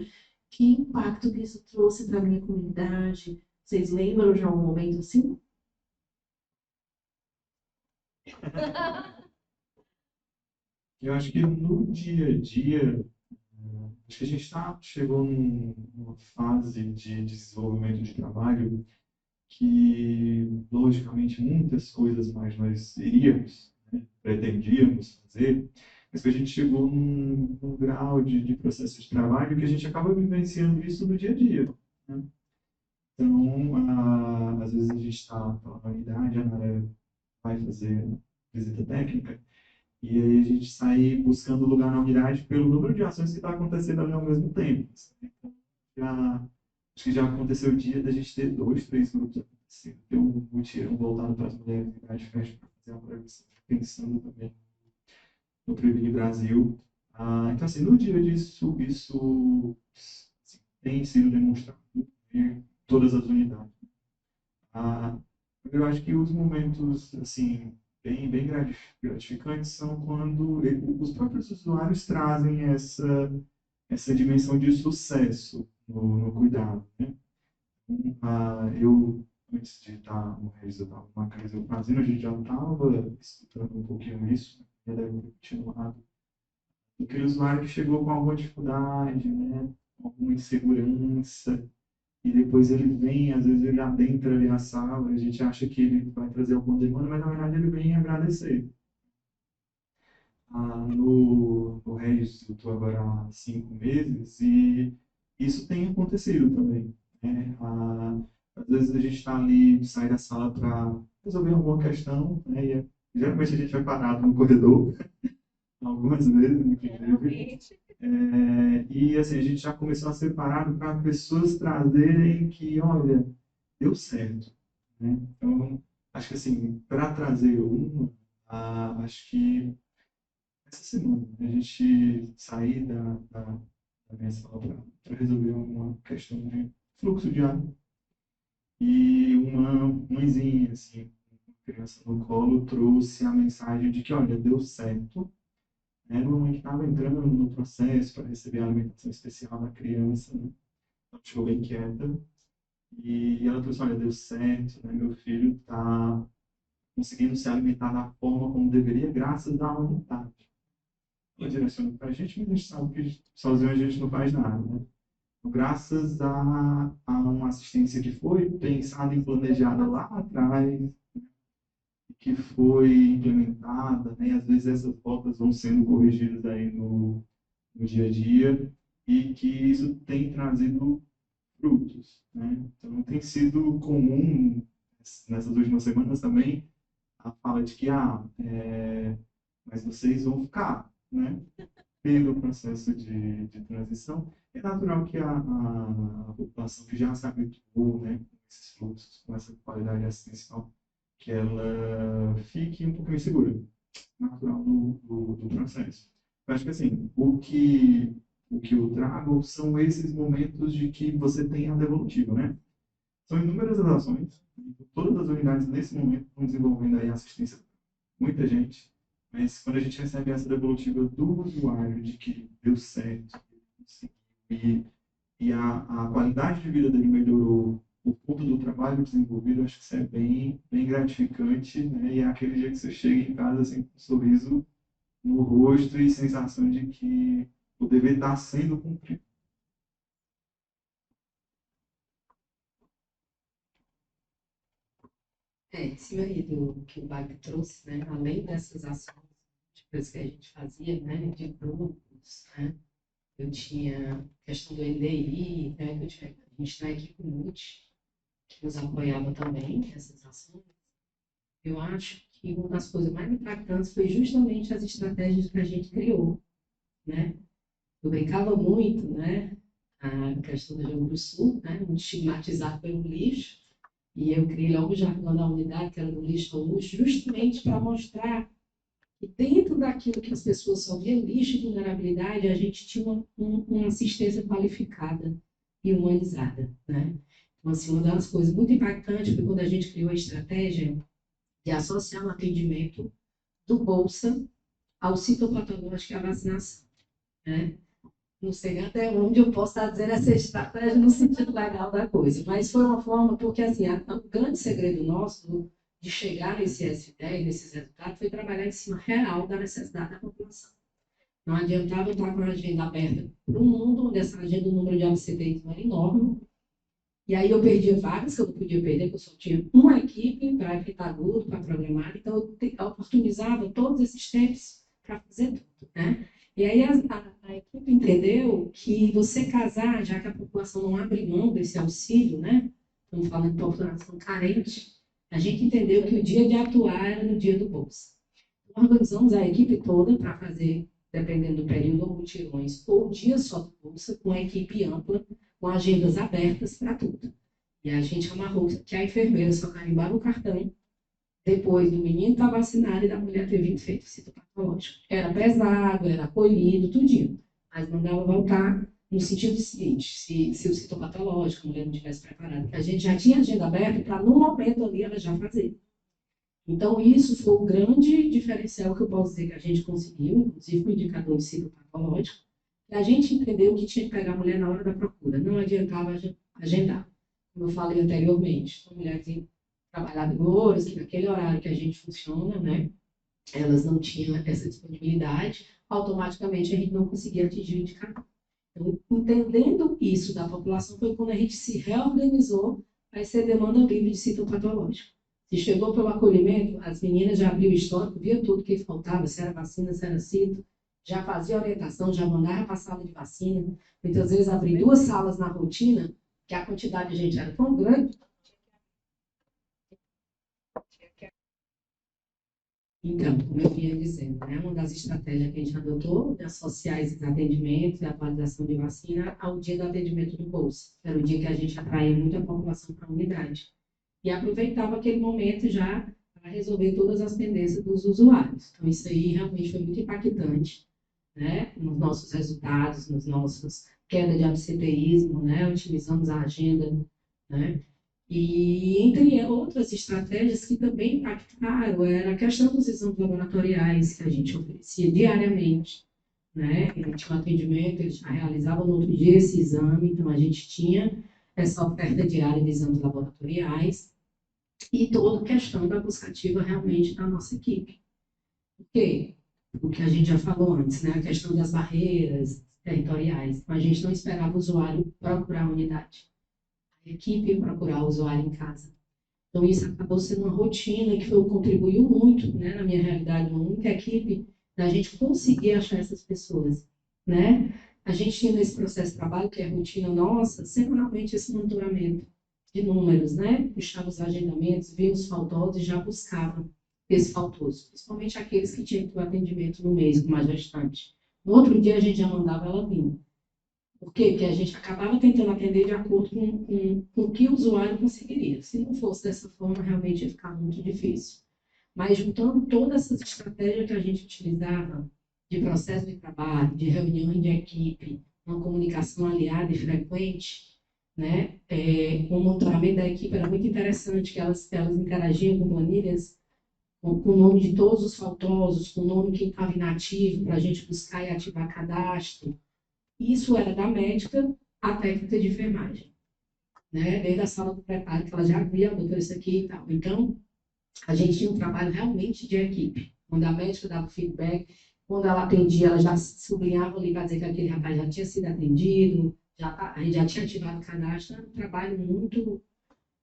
que impacto que isso trouxe para a minha comunidade? Vocês lembram de algum momento assim? Eu acho que no dia a dia, acho que a gente chegou numa fase de desenvolvimento de trabalho que, logicamente, muitas coisas mais nós iríamos, né, pretendíamos fazer, mas que a gente chegou num grau de processo de trabalho que a gente acaba vivenciando isso no dia a dia, né? Então, às vezes a gente está na unidade, a Nara vai fazer visita técnica, e aí a gente sai buscando lugar na unidade pelo número de ações que está acontecendo ali ao mesmo tempo. Então, acho que já aconteceu o dia da gente ter 2, 3 grupos acontecendo. Ter um mutirão voltado para as mulheres de idade festa para fazer uma prevenção, pensando também no Prevenir Brasil. Então, assim, no dia disso, isso assim, tem sido demonstrado em todas as unidades. Eu acho que os momentos, assim, bem gratificantes são quando os próprios usuários trazem essa dimensão de sucesso no cuidado, né? Eu, antes de estar no resultado uma crise eu fazendo, a gente já estava estudando um pouquinho isso, já deve ter continuado. Aquele usuário que chegou com alguma dificuldade, né? Alguma insegurança, e depois ele vem, às vezes ele adentra ali a sala, a gente acha que ele vai trazer alguma demanda, mas na verdade ele vem agradecer. No Regis eu estou agora há 5 meses e isso tem acontecido também, né? Às vezes a gente está ali, sai da sala para resolver alguma questão, né? Geralmente a gente vai parado no corredor, algumas vezes, inclusive. E assim, a gente já começou a ser parado para pessoas trazerem que, olha, deu certo, né? Então, acho que assim, para trazer acho que essa semana a gente sair da minha sala para resolver uma questão de fluxo de água e uma mãezinha, assim, uma criança no colo, trouxe a mensagem de que, olha, deu certo. Era uma mãe que estava entrando no processo para receber a alimentação especial da criança, né? Ela chegou bem quieta e ela trouxe, olha, deu certo, né? Meu filho está conseguindo se alimentar da forma como deveria, graças à unidade. Ela direciona para a gente, mas a gente sabe que sozinho a gente não faz nada, né? Graças a uma assistência que foi pensada e planejada lá atrás, que foi implementada, né? E às vezes essas faltas vão sendo corrigidas aí no dia a dia e que isso tem trazido frutos, né? Então tem sido comum nessas últimas semanas também a fala de que mas vocês vão ficar, né? Pelo processo de transição, é natural que a população que já se habituou, né, com esses fluxos, com essa qualidade assistencial, que ela fique um pouco insegura, natural do processo. Eu acho que assim, o que eu trago são esses momentos de que você tem a devolutiva, né? São inúmeras as ações, todas as unidades nesse momento estão desenvolvendo aí assistência, muita gente, mas quando a gente recebe essa devolutiva do usuário de que deu certo, e a qualidade de vida dele melhorou por conta do trabalho desenvolvido, acho que isso é bem gratificante, né? E é aquele dia que você chega em casa assim, com um sorriso no rosto e sensação de que o dever está sendo cumprido. Em cima aí do que o Wagner trouxe, né? Além dessas ações de coisas que a gente fazia, né? De grupos, né? Eu tinha a questão do NDI, né? A gente tinha a equipe multi, que nos apoiava também nessas ações. Eu acho que uma das coisas mais impactantes foi justamente as estratégias que a gente criou, né? Eu brincava muito, né? A questão do Jogo do Sul, né? Muito estigmatizado pelo lixo. E eu criei logo já na unidade, que era do lixo ao luxo, justamente para mostrar E dentro daquilo que as pessoas só viam lixo e vulnerabilidade, a gente tinha uma assistência qualificada e humanizada, né? Então, assim, uma das coisas muito impactantes foi quando a gente criou a estratégia de associar o atendimento do Bolsa ao citopatológico e à vacinação, né? Não sei até onde eu posso estar dizendo essa estratégia no sentido legal da coisa, mas foi uma forma, porque assim, o grande segredo nosso de chegar nesse S10, nesses resultados, foi trabalhar em cima real da necessidade da população. Não adiantava eu estar com a agenda aberta para um mundo onde essa agenda, o número de ABCDs era enorme, e aí eu perdia vagas que eu não podia perder, porque eu só tinha uma equipe para evitar agudo, para programar, então eu oportunizava todos esses tempos para fazer tudo, né? E aí a equipe entendeu que você casar, já que a população não abre mão desse auxílio, né? Estamos falando de população carente, a gente entendeu que o dia de atuar era no dia do Bolsa. Então, organizamos a equipe toda para fazer, dependendo do período, ou mutirões, ou dia só do Bolsa, com a equipe ampla, com agendas abertas para tudo. E a gente amarrou que a enfermeira só carimbava o cartão depois do menino estar vacinado e da mulher ter vindo feito citopatológico. Era pesado, era acolhido, tudinho. Mas mandava voltar no sentido seguinte, se o citopatológico, a mulher não tivesse preparado, que a gente já tinha agenda aberta para, no momento ali, ela já fazer. Então, isso foi o grande diferencial que eu posso dizer que a gente conseguiu, inclusive com o indicador de citopatológico, que a gente entendeu que tinha que pegar a mulher na hora da procura, não adiantava agendar. Como eu falei anteriormente, são mulheres trabalhadoras, que naquele horário que a gente funciona, né, elas não tinham essa disponibilidade, automaticamente a gente não conseguia atingir o indicador. Então, entendendo isso da população, foi quando a gente se reorganizou para ser demanda livre de citopatológico. Se chegou pelo acolhimento, as meninas já abriam o histórico, via tudo que faltava, se era vacina, se era cito, já fazia orientação, já mandava para a sala de vacina. Muitas vezes abri 2 salas na rotina, que a quantidade de gente era tão grande. Então, como eu vinha dizendo, né, uma das estratégias que a gente adotou de associar esses atendimentos e atualização de vacina ao dia do atendimento do Bolsa. Era o dia que a gente atraía muito a população para a unidade. E aproveitava aquele momento já para resolver todas as pendências dos usuários. Então, isso aí realmente foi muito impactante, né, nos nossos resultados, nos nossos queda de absenteísmo, né, utilizamos a agenda, né, e entre outras estratégias que também impactaram era a questão dos exames laboratoriais que a gente oferecia diariamente, né, ele tinha um atendimento, ele já realizava no outro dia esse exame, então a gente tinha essa oferta diária de exames laboratoriais e toda a questão da buscativa realmente da nossa equipe. Por quê? O que a gente já falou antes, né? A questão das barreiras territoriais. Então, a gente não esperava o usuário procurar a unidade. A equipe ia procurar o usuário em casa. Então, isso acabou sendo uma rotina que contribuiu muito, né? Na minha realidade, uma única equipe, da gente conseguir achar essas pessoas, né? A gente tinha nesse processo de trabalho, que é a rotina nossa, semanalmente esse monitoramento de números, né? Puxava os agendamentos, via os faltosos e já buscava esse faltoso, principalmente aqueles que tinham que ter o atendimento no mês, com uma gestante. No outro dia, a gente já mandava ela vir. Por quê? Porque a gente acabava tentando atender de acordo com o que o usuário conseguiria. Se não fosse dessa forma, realmente ia ficar muito difícil. Mas juntando todas essas estratégias que a gente utilizava, de processo de trabalho, de reunião de equipe, uma comunicação aliada e frequente, né? O monitoramento da equipe era muito interessante, que elas interagiam com planilhas, com o nome de todos os faltosos, com o nome de quem estava inativo, para a gente buscar e ativar cadastro. Isso era da médica à técnica de enfermagem, né? Desde a sala do preparo, que ela já via, doutora, isso aqui e tal. Então, a gente tinha um trabalho realmente de equipe, onde a médica dava feedback, quando ela atendia, ela já sublinhava ali para dizer que aquele rapaz já tinha sido atendido, a gente já tinha ativado o cadastro, era um trabalho muito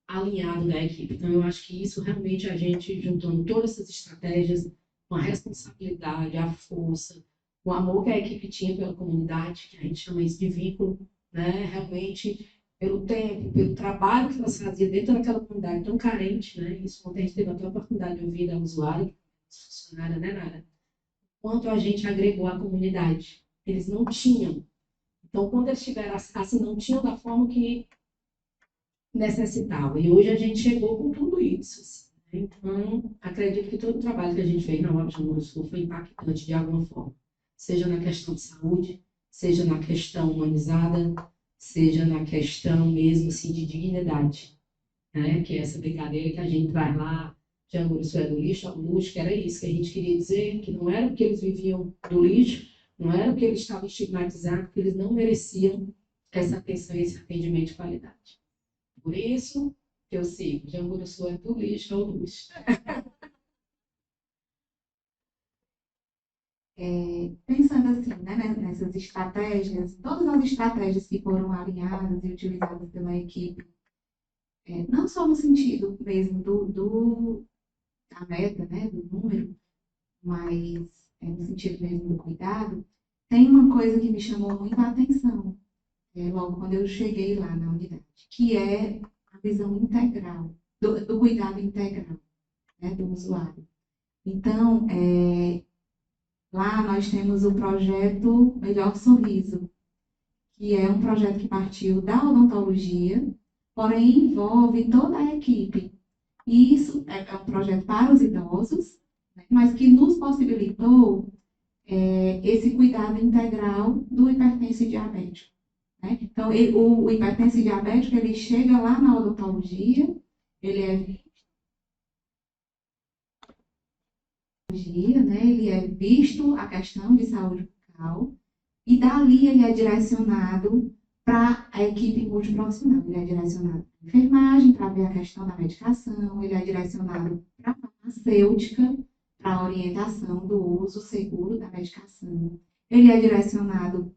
alinhado da equipe. Então, eu acho que isso realmente a gente, juntando todas essas estratégias, com a responsabilidade, a força, o amor que a equipe tinha pela comunidade, que a gente chama isso de vínculo, né? Realmente, pelo tempo, pelo trabalho que elas faziam dentro daquela comunidade tão carente, né? Isso ontem a gente teve até a oportunidade de ouvir da usuária, funcionária, né, Nara? Quanto a gente agregou à comunidade. Eles não tinham. Então, quando eles tiveram assim, não tinham da forma que necessitava. E hoje a gente chegou com tudo isso. Assim, Então, acredito que todo o trabalho que a gente fez na UAB Jamuru Sul foi impactante de alguma forma, seja na questão de saúde, seja na questão humanizada, seja na questão mesmo assim, de dignidade, né? Que é essa brincadeira que a gente traz lá, Jamuru Sul é do lixo ao luxo, que era isso que a gente queria dizer, que não era porque eles viviam do lixo, não era porque eles estavam estigmatizados, porque eles não mereciam essa atenção e esse atendimento de qualidade. Por isso que eu sigo, Jamuru Sul é do lixo ao luxo. Pensando assim, né, nessas estratégias, todas as estratégias que foram alinhadas e utilizadas pela equipe, não só no sentido mesmo da meta, né, do número, mas no sentido mesmo do cuidado, tem uma coisa que me chamou muito a atenção, logo quando eu cheguei lá na unidade, que é a visão integral, do cuidado integral, né, do usuário. Então, lá nós temos o projeto Melhor Sorriso, que é um projeto que partiu da odontologia, porém envolve toda a equipe. E isso é um projeto para os idosos, né, mas que nos possibilitou esse cuidado integral do hipertenso e diabético. Né? Então, o hipertenso e diabético, ele chega lá na odontologia, ele é visto a questão de saúde bucal, e dali ele é direcionado para a equipe multiprofissional. Ele é direcionado para a enfermagem, para ver a questão da medicação, ele é direcionado para a farmacêutica, para a orientação do uso seguro da medicação. Ele é direcionado,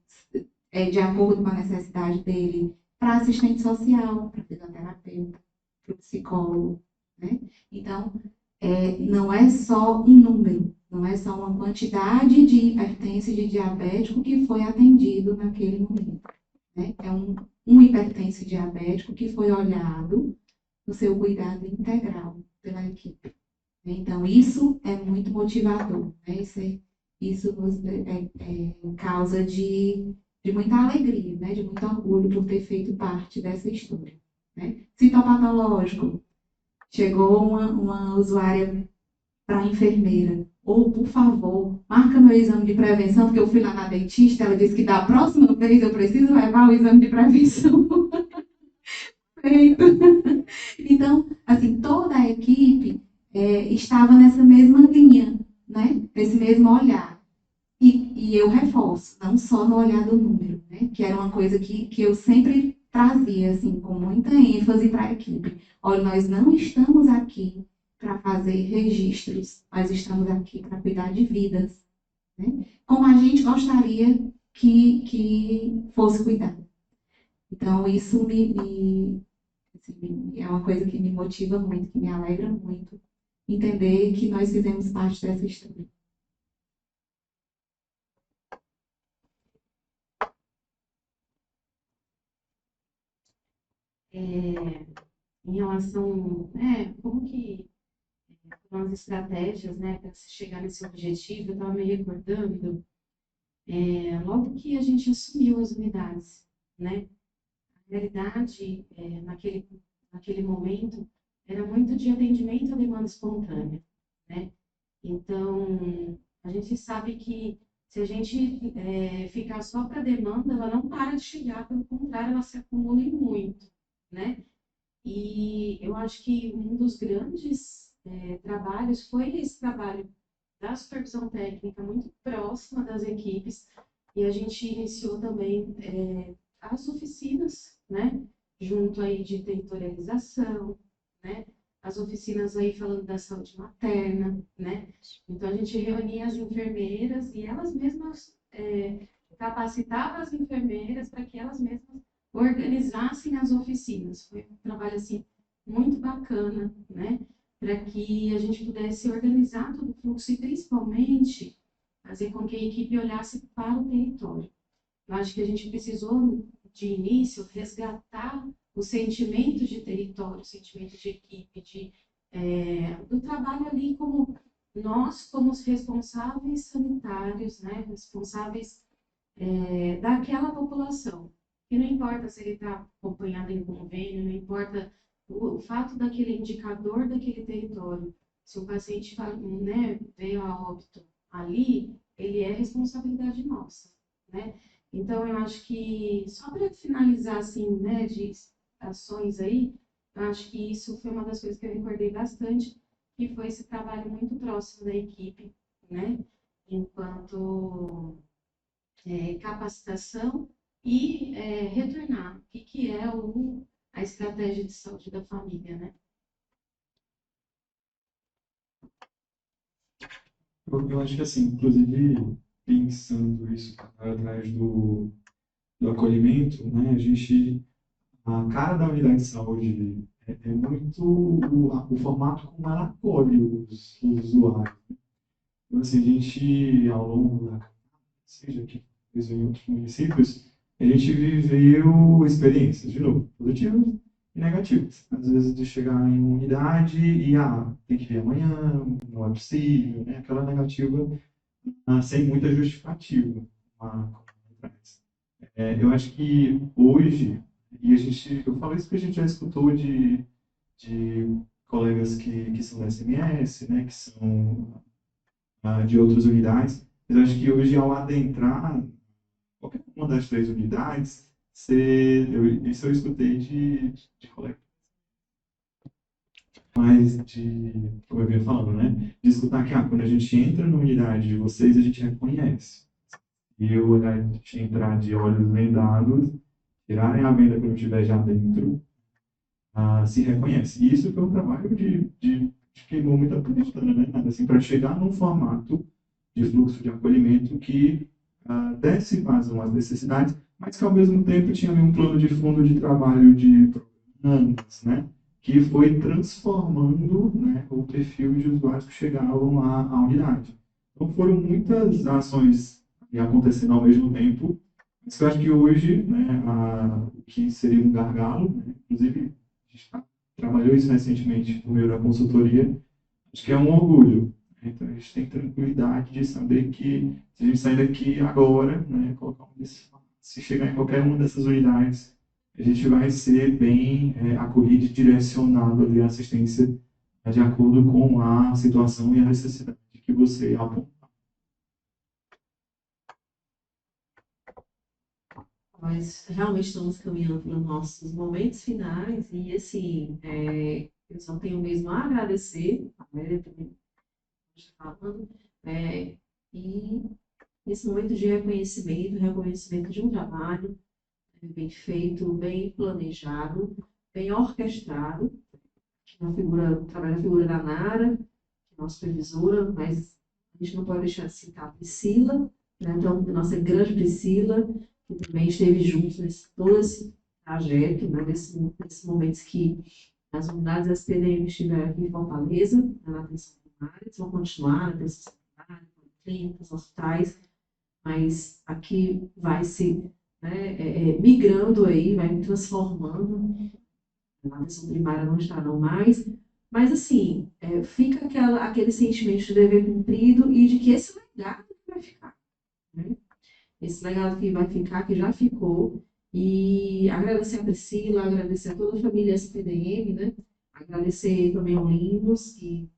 de acordo com a necessidade dele, para assistente social, para fisioterapeuta, para o psicólogo. Né? Então, não é só um número, não é só uma quantidade de hipertenso e de diabético que foi atendido naquele momento. Né? É um hipertenso e diabético que foi olhado no seu cuidado integral pela equipe. Então, isso é muito motivador. Né? Isso nos causa de muita alegria, né? De muito orgulho por ter feito parte dessa história. Né? Citopatológico. Chegou uma usuária para a enfermeira, por favor, marca meu exame de prevenção, porque eu fui lá na dentista, ela disse que da próxima vez eu preciso levar o exame de prevenção. Feito. Então, assim, toda a equipe estava nessa mesma linha, né? Nesse mesmo olhar. E eu reforço, não só no olhar do número, né? Que era uma coisa que eu sempre trazia, assim, com muita ênfase para a equipe. Olha, nós não estamos aqui para fazer registros, nós estamos aqui para cuidar de vidas, né? Como a gente gostaria que fosse cuidado. Então, isso assim, é uma coisa que me motiva muito, que me alegra muito, entender que nós fizemos parte dessa história. Em relação, como que foram as estratégias, né, para se chegar nesse objetivo, eu estava me recordando, logo que a gente assumiu as unidades, né, a realidade, naquele momento, era muito de atendimento à demanda espontânea, né, então, a gente sabe que se a gente ficar só para a demanda, ela não para de chegar, pelo contrário, ela se acumula em muito, né, e eu acho que um dos grandes trabalhos foi esse trabalho da supervisão técnica muito próxima das equipes, e a gente iniciou também as oficinas, né, junto aí de territorialização, né, as oficinas aí falando da saúde materna, né, então a gente reunia as enfermeiras e elas mesmas capacitavam as enfermeiras para que elas mesmas organizassem as oficinas. Foi um trabalho assim muito bacana, né, para que a gente pudesse organizar todo o fluxo e principalmente fazer com que a equipe olhasse para o território. Eu acho que a gente precisou de início resgatar o sentimento de território, o sentimento de equipe, do trabalho ali como nós, como os responsáveis sanitários, né, responsáveis daquela população. E não importa se ele está acompanhado em convênio, não importa o fato daquele indicador daquele território, se o paciente né, veio a óbito ali, ele é responsabilidade nossa, né? Então, eu acho que, só para finalizar, assim, né, de ações aí, eu acho que isso foi uma das coisas que eu recordei bastante, que foi esse trabalho muito próximo da equipe, né? Enquanto capacitação e retornar. O que é a estratégia de saúde da família, né? Eu acho que, assim, inclusive, pensando isso atrás do acolhimento, né, a cara da unidade de saúde é muito o formato como ela acolhe os usuários. Então, assim, a gente, ao longo da seja aqui em outros municípios, a gente viveu experiências, de novo, positivas e negativas. Às vezes de chegar em uma unidade e, tem que vir amanhã, não é possível, né? Aquela negativa sem muita justificativa. Eu acho que hoje, eu falo isso porque a gente já escutou de colegas que são da SMS, né, que são de outras unidades, mas eu acho que hoje, ao adentrar qualquer uma das três unidades, isso eu escutei de colegas, mas como eu vinha falando, né, de escutar que quando a gente entra na unidade de vocês, a gente reconhece. E eu entrar de olhos vendados, tirarem a venda quando eu estiver já dentro, se reconhece. E isso foi um trabalho de queimou muita pestana, né? Assim, para chegar num formato de fluxo de acolhimento que desse vazão às necessidades, mas que ao mesmo tempo tinha um plano de fundo de trabalho de programas, né? Que foi transformando, né, o perfil de usuários que chegavam à unidade. Então foram muitas ações acontecendo ao mesmo tempo, mas eu acho que hoje, né, o que seria um gargalo, né, inclusive a gente trabalhou isso recentemente no meio da consultoria, acho que é um orgulho. Então a gente tem tranquilidade de saber que se a gente sair daqui agora, né, se chegar em qualquer uma dessas unidades, a gente vai ser bem acolhido e direcionado ali a assistência de acordo com a situação e a necessidade que você aponta. Nós realmente estamos caminhando para os nossos momentos finais e, assim, eu só tenho mesmo a agradecer, a Amélia também está falando, e esse momento de reconhecimento de um trabalho bem feito, bem planejado, bem orquestrado, trabalha a figura da Nara, que é nossa supervisora, mas a gente não pode deixar de citar a Priscila, né? Então, a nossa grande Priscila, que também esteve junto todo esse trajeto, né? Nesses momentos que as unidades SPDM estiveram aqui em Fortaleza, na atenção primária, eles vão continuar na atenção secundária, clínicas, hospitais, mas aqui vai se, né, migrando aí, vai transformando. A atenção primária não estarão mais, mas assim, fica aquele sentimento de dever cumprido e de que esse legado que vai ficar, né? Esse legado que vai ficar, que já ficou, e agradecer a Priscila, agradecer a toda a família SPDM, né? Agradecer também ao Linus, que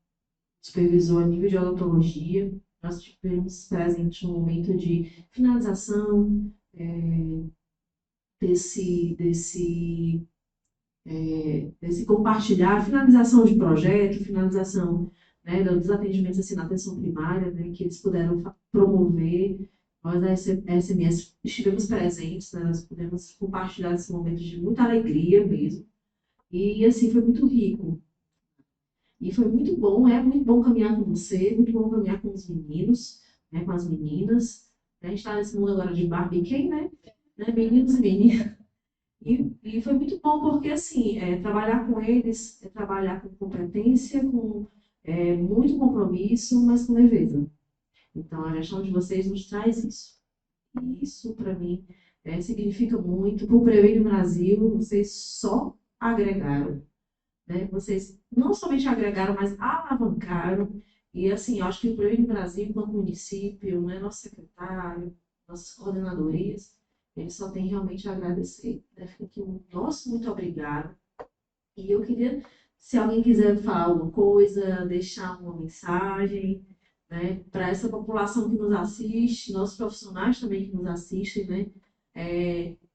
supervisou a nível de odontologia. Nós tivemos presente no momento de finalização desse compartilhar, finalização de projeto, finalização, né, dos atendimentos assim, na atenção primária, né, que eles puderam promover. Nós da SMS estivemos presentes, né, nós pudemos compartilhar esse momento de muita alegria mesmo. E assim, foi muito rico. E foi muito bom, é muito bom caminhar com você, muito bom caminhar com os meninos, né, com as meninas. A gente está nesse mundo agora de Barbie Ken, né? Meninos e meninas. E foi muito bom porque, assim, trabalhar com eles é trabalhar com competência, com muito compromisso, mas com leveza. Então, a gestão de vocês nos traz isso. E isso, para mim, significa muito. Para o Previne Brasil, vocês só agregaram. Né? Vocês não somente agregaram, mas alavancaram. E, assim, eu acho que o Previne Brasil, enquanto município, né, nosso secretário, nossas coordenadorias, ele só tem realmente a agradecer. Fica aqui o nosso muito obrigado. E eu queria, se alguém quiser falar alguma coisa, deixar uma mensagem, né, para essa população que nos assiste, nossos profissionais também que nos assistem, né,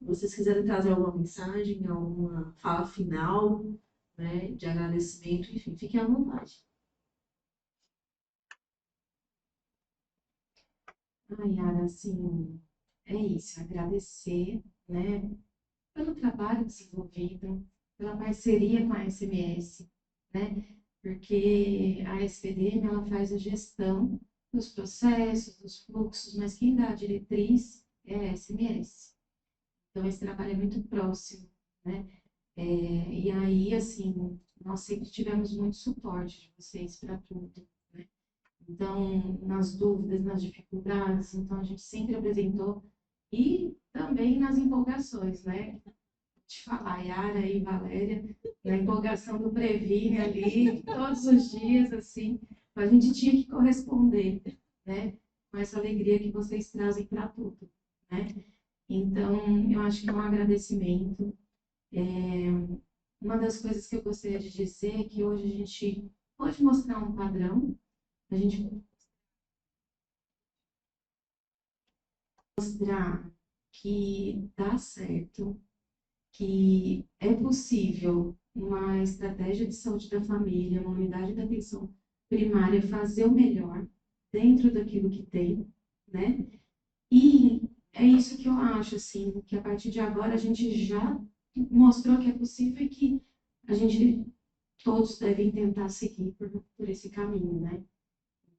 vocês quiserem trazer alguma mensagem, alguma fala final, né, de agradecimento, enfim, fiquem à vontade. Yara, assim, é isso, agradecer, né, pelo trabalho desenvolvido, pela parceria com a SMS, né, porque a SPDM, ela faz a gestão dos processos, dos fluxos, mas quem dá a diretriz é a SMS. Então, esse trabalho é muito próximo, né, e aí, assim, nós sempre tivemos muito suporte de vocês para tudo, né, então, nas dúvidas, nas dificuldades, então a gente sempre apresentou e também nas empolgações, né? De falar, Yara e Valéria, na empolgação do Previne ali, todos os dias, assim, a gente tinha que corresponder, né? Com essa alegria que vocês trazem para tudo, né? Então, eu acho que é um agradecimento. Uma das coisas que eu gostaria de dizer é que hoje a gente pode mostrar um padrão, a gente mostrar que dá certo, que é possível uma estratégia de saúde da família, uma unidade de atenção primária fazer o melhor dentro daquilo que tem, né? E é isso que eu acho, assim, que a partir de agora a gente já mostrou que é possível e que a gente todos devem tentar seguir por esse caminho, né?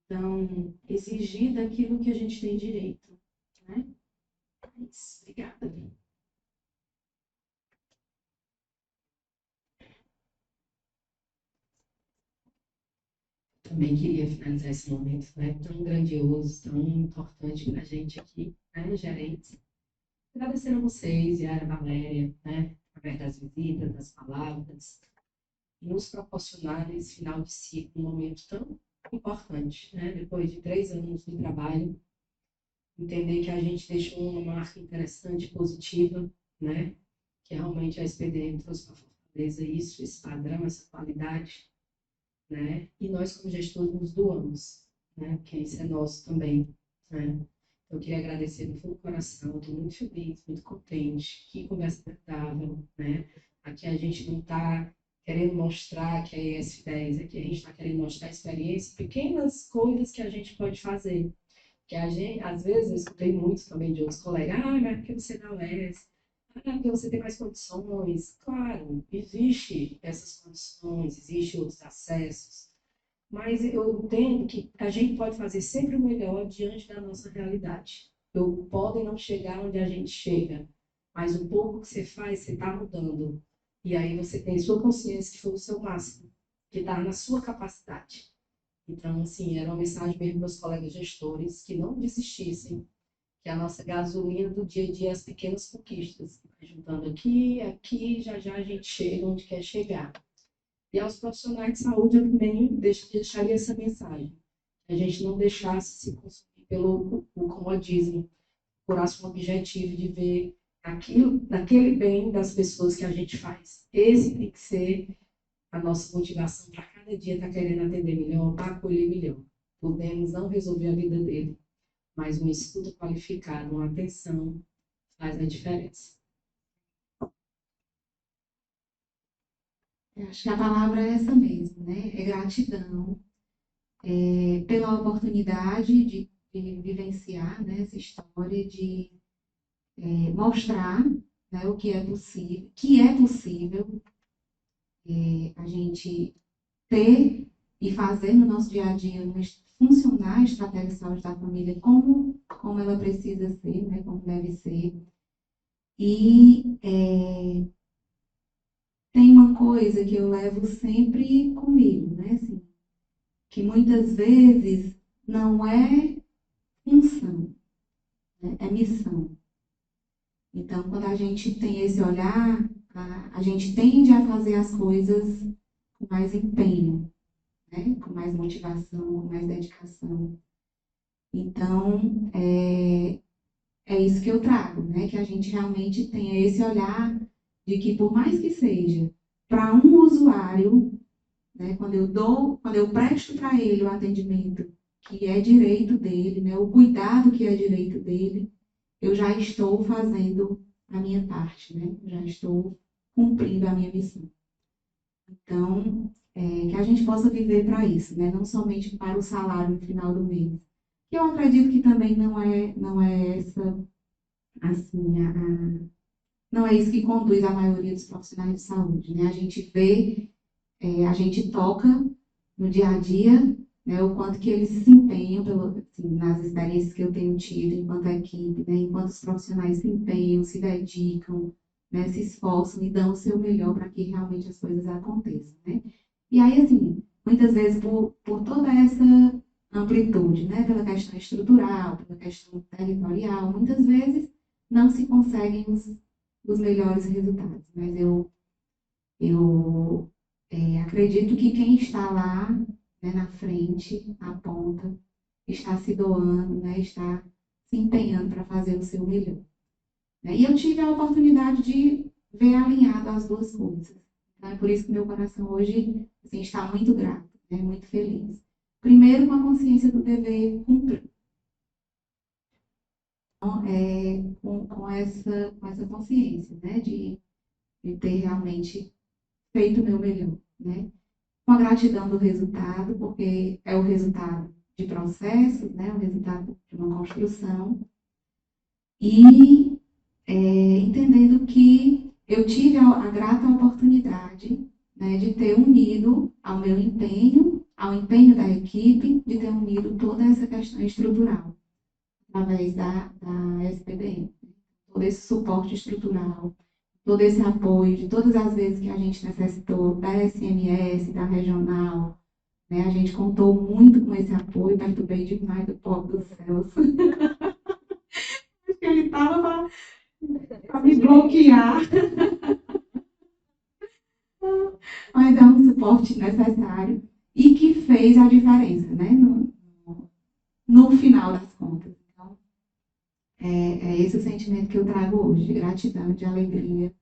Então, exigir daquilo que a gente tem direito, né? É isso. Obrigada. Também queria finalizar esse momento, né, tão grandioso, tão importante para a gente aqui, né, gerentes. Agradecer a vocês, Yara, Valéria, né, através das visitas, das palavras, e nos proporcionar nesse final de ciclo um momento tão importante, né, depois de 3 anos de trabalho, entender que a gente deixou uma marca interessante, positiva, né, que realmente a SPDM trouxe para a Fortaleza isso, esse padrão, essa qualidade, né? E nós, como gestores, nos doamos, né? Porque isso é nosso também, né? Então, eu queria agradecer do fundo do coração, estou muito feliz, muito contente, que conversa agradável, né? Aqui a gente não está querendo mostrar que é ES10, aqui a gente está querendo mostrar a experiência, pequenas coisas que a gente pode fazer. Que a gente, às vezes, eu escutei muito também de outros colegas, mas porque você não é, porque você tem mais condições. Claro, existe essas condições, existem outros acessos, mas eu entendo que a gente pode fazer sempre o melhor diante da nossa realidade. Podem não chegar onde a gente chega, mas o pouco que você faz, você está mudando. E aí você tem sua consciência que foi o seu máximo, que está na sua capacidade. Então, assim, era uma mensagem mesmo para os colegas gestores que não desistissem, que a nossa gasolina do dia a dia é as pequenas conquistas. Juntando aqui, aqui, já já a gente chega onde quer chegar. E aos profissionais de saúde eu também deixaria essa mensagem. Que a gente não deixasse se consumir pelo comodismo, procurasse um objetivo de ver naquele bem das pessoas que a gente faz. Esse tem que ser a nossa motivação para cada dia estar querendo atender melhor, para acolher melhor. Podemos não resolver a vida dele, mas uma escuta qualificada, uma atenção, faz a diferença. Eu acho que a palavra é essa mesmo, né? É gratidão pela oportunidade de vivenciar, né, essa história, de mostrar, né, o que é possível a gente ter e fazer no nosso dia a dia, funcionar a estratégia de saúde da família como ela precisa ser, né, como deve ser. E tem uma coisa que eu levo sempre comigo, né, assim, que muitas vezes não é função, né, é missão. Então, quando a gente tem esse olhar, a gente tende a fazer as coisas com mais empenho, né? Com mais motivação, com mais dedicação. Então, é isso que eu trago, né? Que a gente realmente tenha esse olhar de que, por mais que seja para um usuário, né, quando eu presto para ele o atendimento que é direito dele, né, o cuidado que é direito dele, eu já estou fazendo a minha parte, né? Já estou cumprindo a minha missão. Então, que a gente possa viver para isso, né? Não somente para o salário no final do mês. Que eu acredito que também não é essa, assim, não é isso que conduz a maioria dos profissionais de saúde, né? A gente vê, a gente toca no dia a dia, né, o quanto que eles se empenham assim, nas experiências que eu tenho tido enquanto equipe, né, enquanto os profissionais se empenham, se dedicam, né, se esforçam e dão o seu melhor para que realmente as coisas aconteçam, né? E aí, assim, muitas vezes por toda essa amplitude, né, pela questão estrutural, pela questão territorial, muitas vezes não se conseguem os melhores resultados, mas eu acredito que quem está lá, né, na frente, na ponta, está se doando, né, está se empenhando para fazer o seu melhor. Né? E eu tive a oportunidade de ver alinhado as duas coisas. Então, é por isso que meu coração hoje assim, está muito grato, né, muito feliz. Primeiro, com a consciência do dever cumprido. Então, com essa consciência, né, de ter realmente feito o meu melhor, né? Com a gratidão do resultado, porque é o resultado de processos, né? O resultado de uma construção, e entendendo que eu tive a grata oportunidade, né, de ter unido ao meu empenho, ao empenho da equipe, de ter unido toda essa questão estrutural, através da SPDM. Todo esse suporte estrutural, todo esse apoio, de todas as vezes que a gente necessitou da SMS, da regional, né? A gente contou muito com esse apoio, perturbei demais o pobre do Celso. Acho que ele estava para me bloquear. Mas é um suporte necessário e que fez a diferença, né? No final das contas. Então, é esse o sentimento que eu trago hoje, de gratidão, de alegria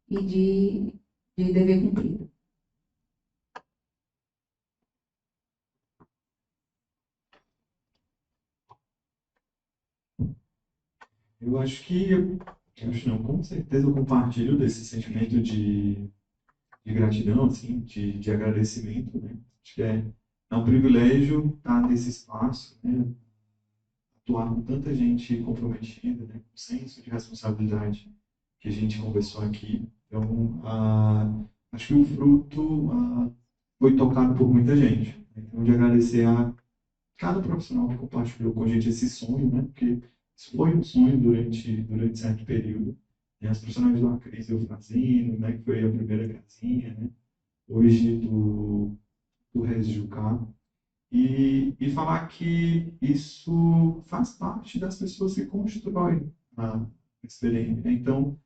e de dever cumprido. Eu acho não, com certeza eu compartilho desse sentimento de gratidão, assim, de agradecimento, né? Acho que é um privilégio estar nesse espaço, né? Atuar com tanta gente comprometida, né? Com o senso de responsabilidade que a gente conversou aqui. Então, acho que o fruto foi tocado por muita gente. Então, de agradecer a cada profissional que compartilhou com a gente esse sonho, né? Porque isso foi um sonho durante certo período. E as profissionais do Acris eu fazendo, né? Que foi a primeira casinha, né? Hoje do Resjucá. E falar que isso faz parte das pessoas que constroem a experiência. Né? Então,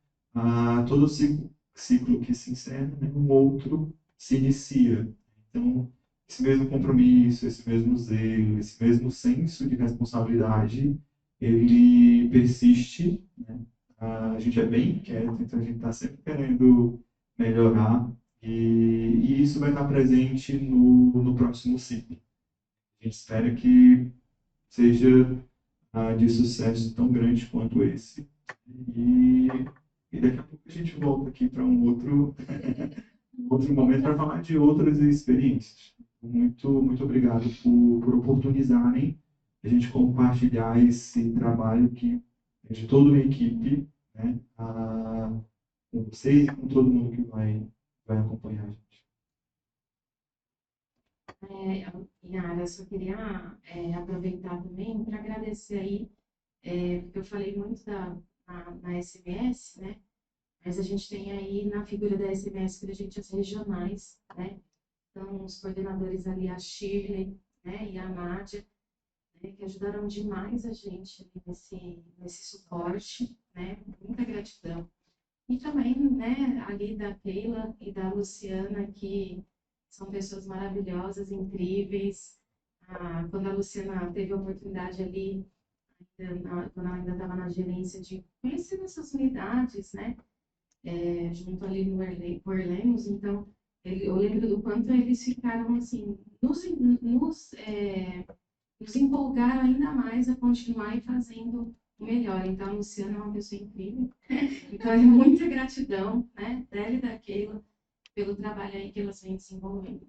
todo ciclo que se encerra, né, um outro se inicia. Então, esse mesmo compromisso, esse mesmo zelo, esse mesmo senso de responsabilidade, ele persiste. Né? A gente é bem inquieto, então a gente está sempre querendo melhorar, e isso vai estar presente no próximo ciclo. A gente espera que seja de sucesso tão grande quanto esse. E, e daqui a pouco a gente volta aqui para um outro momento para falar de outras experiências. Muito, muito obrigado por oportunizarem a gente compartilhar esse trabalho que é de toda uma equipe, né, com vocês e com todo mundo que vai acompanhar a gente. Inara, eu só queria aproveitar também para agradecer aí, porque eu falei muito na SMS, né? Mas a gente tem aí na figura da SMS para a gente as regionais, né? Então, os coordenadores ali, a Shirley, né, e a Nádia, né, que ajudaram demais a gente nesse suporte, né? Muita gratidão. E também, né, ali da Keila e da Luciana, que são pessoas maravilhosas, incríveis. Quando a Luciana teve a oportunidade ali, quando ela ainda estava na gerência, de conhecer essas unidades, né? junto ali no Orlemos, então eu lembro do quanto eles ficaram assim, nos empolgaram ainda mais a continuar e fazendo o melhor. Então, a Luciana é uma pessoa incrível. Então, é muita gratidão, né, dela e da Keila, pelo trabalho aí que elas vêm desenvolvendo.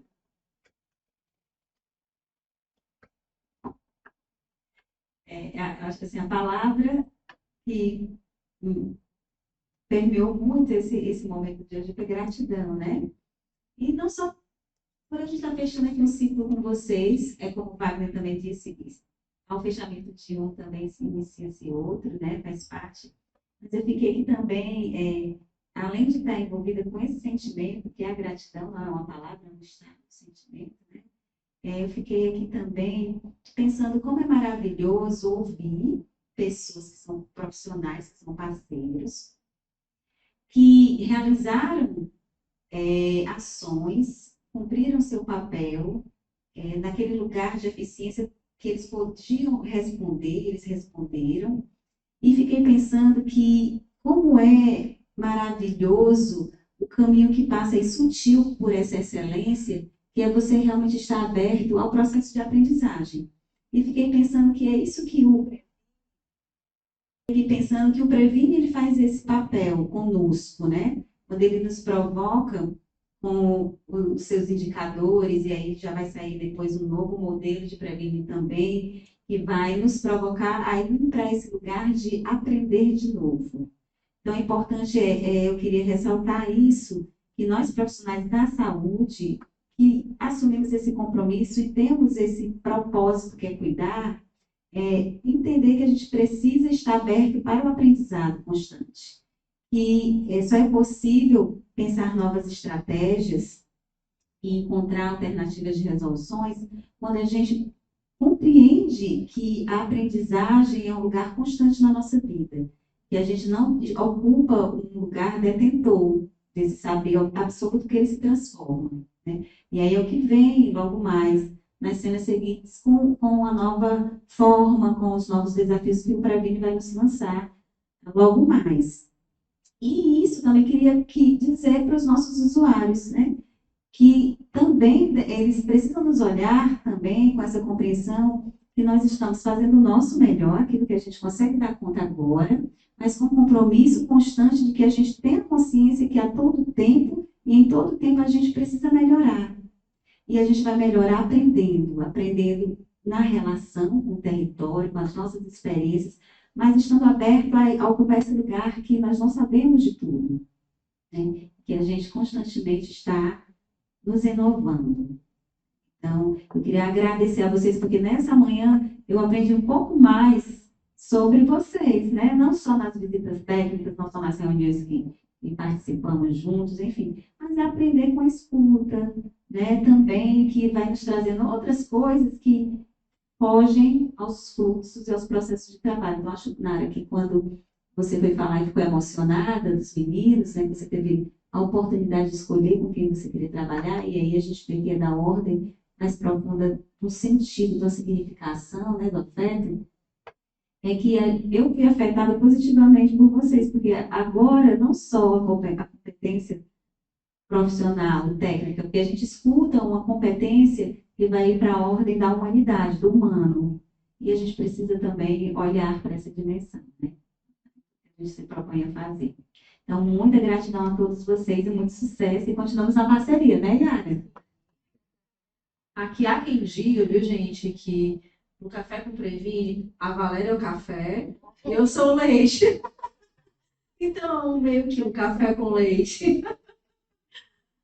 Acho que assim, a palavra que permeou muito esse momento de hoje foi gratidão, né? E não só por a gente estar fechando aqui um ciclo com vocês, como o Wagner também disse, ao fechamento de um também se inicia-se outro, né? Faz parte. Mas eu fiquei aqui também, além de estar envolvida com esse sentimento, que é a gratidão, não é uma palavra, é um estado de sentimento, né? Eu fiquei aqui também pensando como é maravilhoso ouvir pessoas que são profissionais, que são parceiros, que realizaram ações, cumpriram seu papel naquele lugar de eficiência que eles podiam responder, eles responderam. E fiquei pensando que como é maravilhoso o caminho que passa e sutil por essa excelência, que é você realmente estar aberto ao processo de aprendizagem. E fiquei pensando que é isso que o Previne ele faz esse papel conosco, né? Quando ele nos provoca com os seus indicadores, e aí já vai sair depois um novo modelo de Previne também, que vai nos provocar a ir para esse lugar de aprender de novo. Então, é importante, eu queria ressaltar isso, que nós profissionais da saúde, que assumimos esse compromisso e temos esse propósito que é cuidar, entender que a gente precisa estar aberto para o aprendizado constante. E só é possível pensar novas estratégias e encontrar alternativas de resoluções quando a gente compreende que a aprendizagem é um lugar constante na nossa vida, que a gente não ocupa um lugar detentor desse saber absoluto que ele se transforma, né? E aí é o que vem logo mais nas cenas seguintes com a nova forma, com os novos desafios que o Previne vai nos lançar logo mais. E isso também queria dizer para os nossos usuários, né? Que também eles precisam nos olhar também com essa compreensão que nós estamos fazendo o nosso melhor, aquilo que a gente consegue dar conta agora, mas com compromisso constante de que a gente tenha consciência que a todo tempo e em todo tempo a gente precisa melhorar. E a gente vai melhorar aprendendo na relação com o território, com as nossas experiências, mas estando aberto a ocupar esse lugar que nós não sabemos de tudo, né? Que a gente constantemente está nos renovando. Então, eu queria agradecer a vocês, porque nessa manhã eu aprendi um pouco mais sobre vocês, né? Não só nas visitas técnicas, não só nas reuniões que participamos juntos, enfim, mas aprender com a escuta, né? Também que vai nos trazendo outras coisas que fogem aos fluxos e aos processos de trabalho. Então, acho, Nara, que quando você foi falar e ficou emocionada dos meninos, né? Você teve a oportunidade de escolher com quem você queria trabalhar, e aí a gente vê que é da ordem mais profunda do sentido, da significação, né, do afeto, é que eu fui afetada positivamente por vocês, porque agora não só a competência profissional, técnica, porque a gente escuta uma competência que vai ir para a ordem da humanidade, do humano, e a gente precisa também olhar para essa dimensão, né? A gente se propõe a fazer. Então, muita gratidão a todos vocês e muito sucesso. E continuamos na parceria, né, Yara? Aqui há quem diga, viu, gente, que no Café com Previne, a Valéria é o café e eu sou o leite. Então, meio que um café com leite.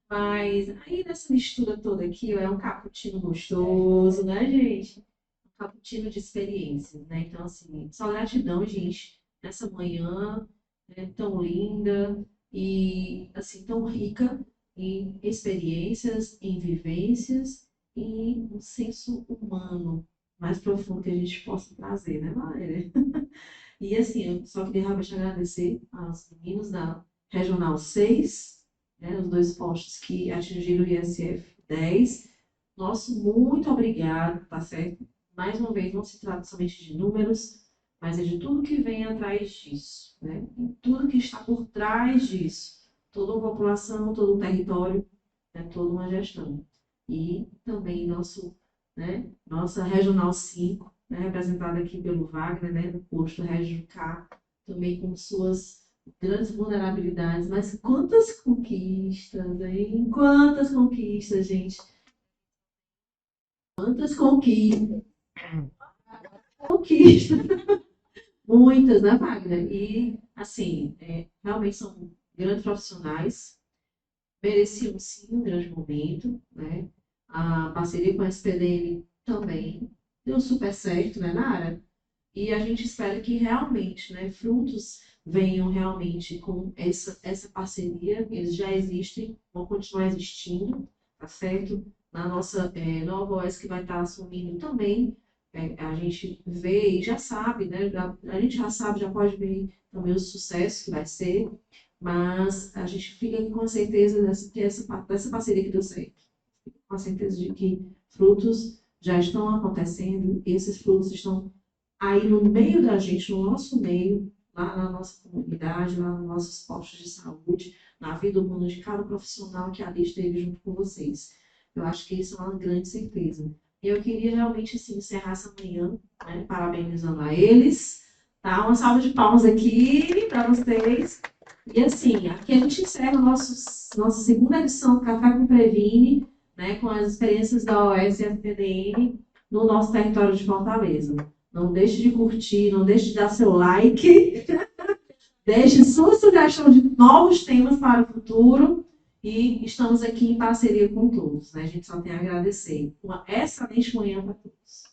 Mas aí nessa mistura toda aqui, ó, é um cappuccino gostoso, né, gente? Um cappuccino de experiências, né? Então, assim, só gratidão, gente, nessa manhã, né, tão linda e, assim, tão rica em experiências, em vivências e um senso humano mais profundo que a gente possa trazer, né, Valéria? E, assim, eu só queria realmente agradecer aos meninos da Regional 6, né, os 2 postos que atingiram o ISF 10. Nosso muito obrigado, tá certo? Mais uma vez, não se trata somente de números, mas é de tudo que vem atrás disso, né? E tudo que está por trás disso. Toda uma população, todo um território, né? Toda uma gestão. E também nossa Regional 5, né? Representada aqui pelo Wagner, né? No posto Régio K, também com suas grandes vulnerabilidades, mas quantas conquistas, hein? Quantas conquistas, gente! Quantas conquistas! Conquistas! Muitas, né, Wagner? E, assim, realmente são grandes profissionais, mereciam sim um grande momento, né? A parceria com a SPDM também deu super certo, né, Nara? E a gente espera que realmente, né, frutos venham realmente com essa parceria. Eles já existem, vão continuar existindo, tá certo? Na nossa nova OS que vai estar assumindo também, a gente vê e já sabe, né? A gente já sabe, já pode ver também o sucesso que vai ser, mas a gente fica com a certeza dessa parceria que deu certo. Com a certeza de que frutos já estão acontecendo, e esses frutos estão aí no meio da gente, no nosso meio, lá na nossa comunidade, lá nos nossos postos de saúde, na vida humana de cada profissional que ali esteve junto com vocês. Eu acho que isso é uma grande certeza. E eu queria realmente assim, encerrar essa manhã, né, parabenizando a eles, tá? Uma salva de palmas aqui para vocês. E assim, aqui a gente encerra nossa segunda edição do Café com Previne, né, com as experiências da OS e FPDN no nosso território de Fortaleza. Não deixe de curtir, não deixe de dar seu like, deixe sua sugestão de novos temas para o futuro e estamos aqui em parceria com todos, né? A gente só tem a agradecer. Uma excelente manhã para todos.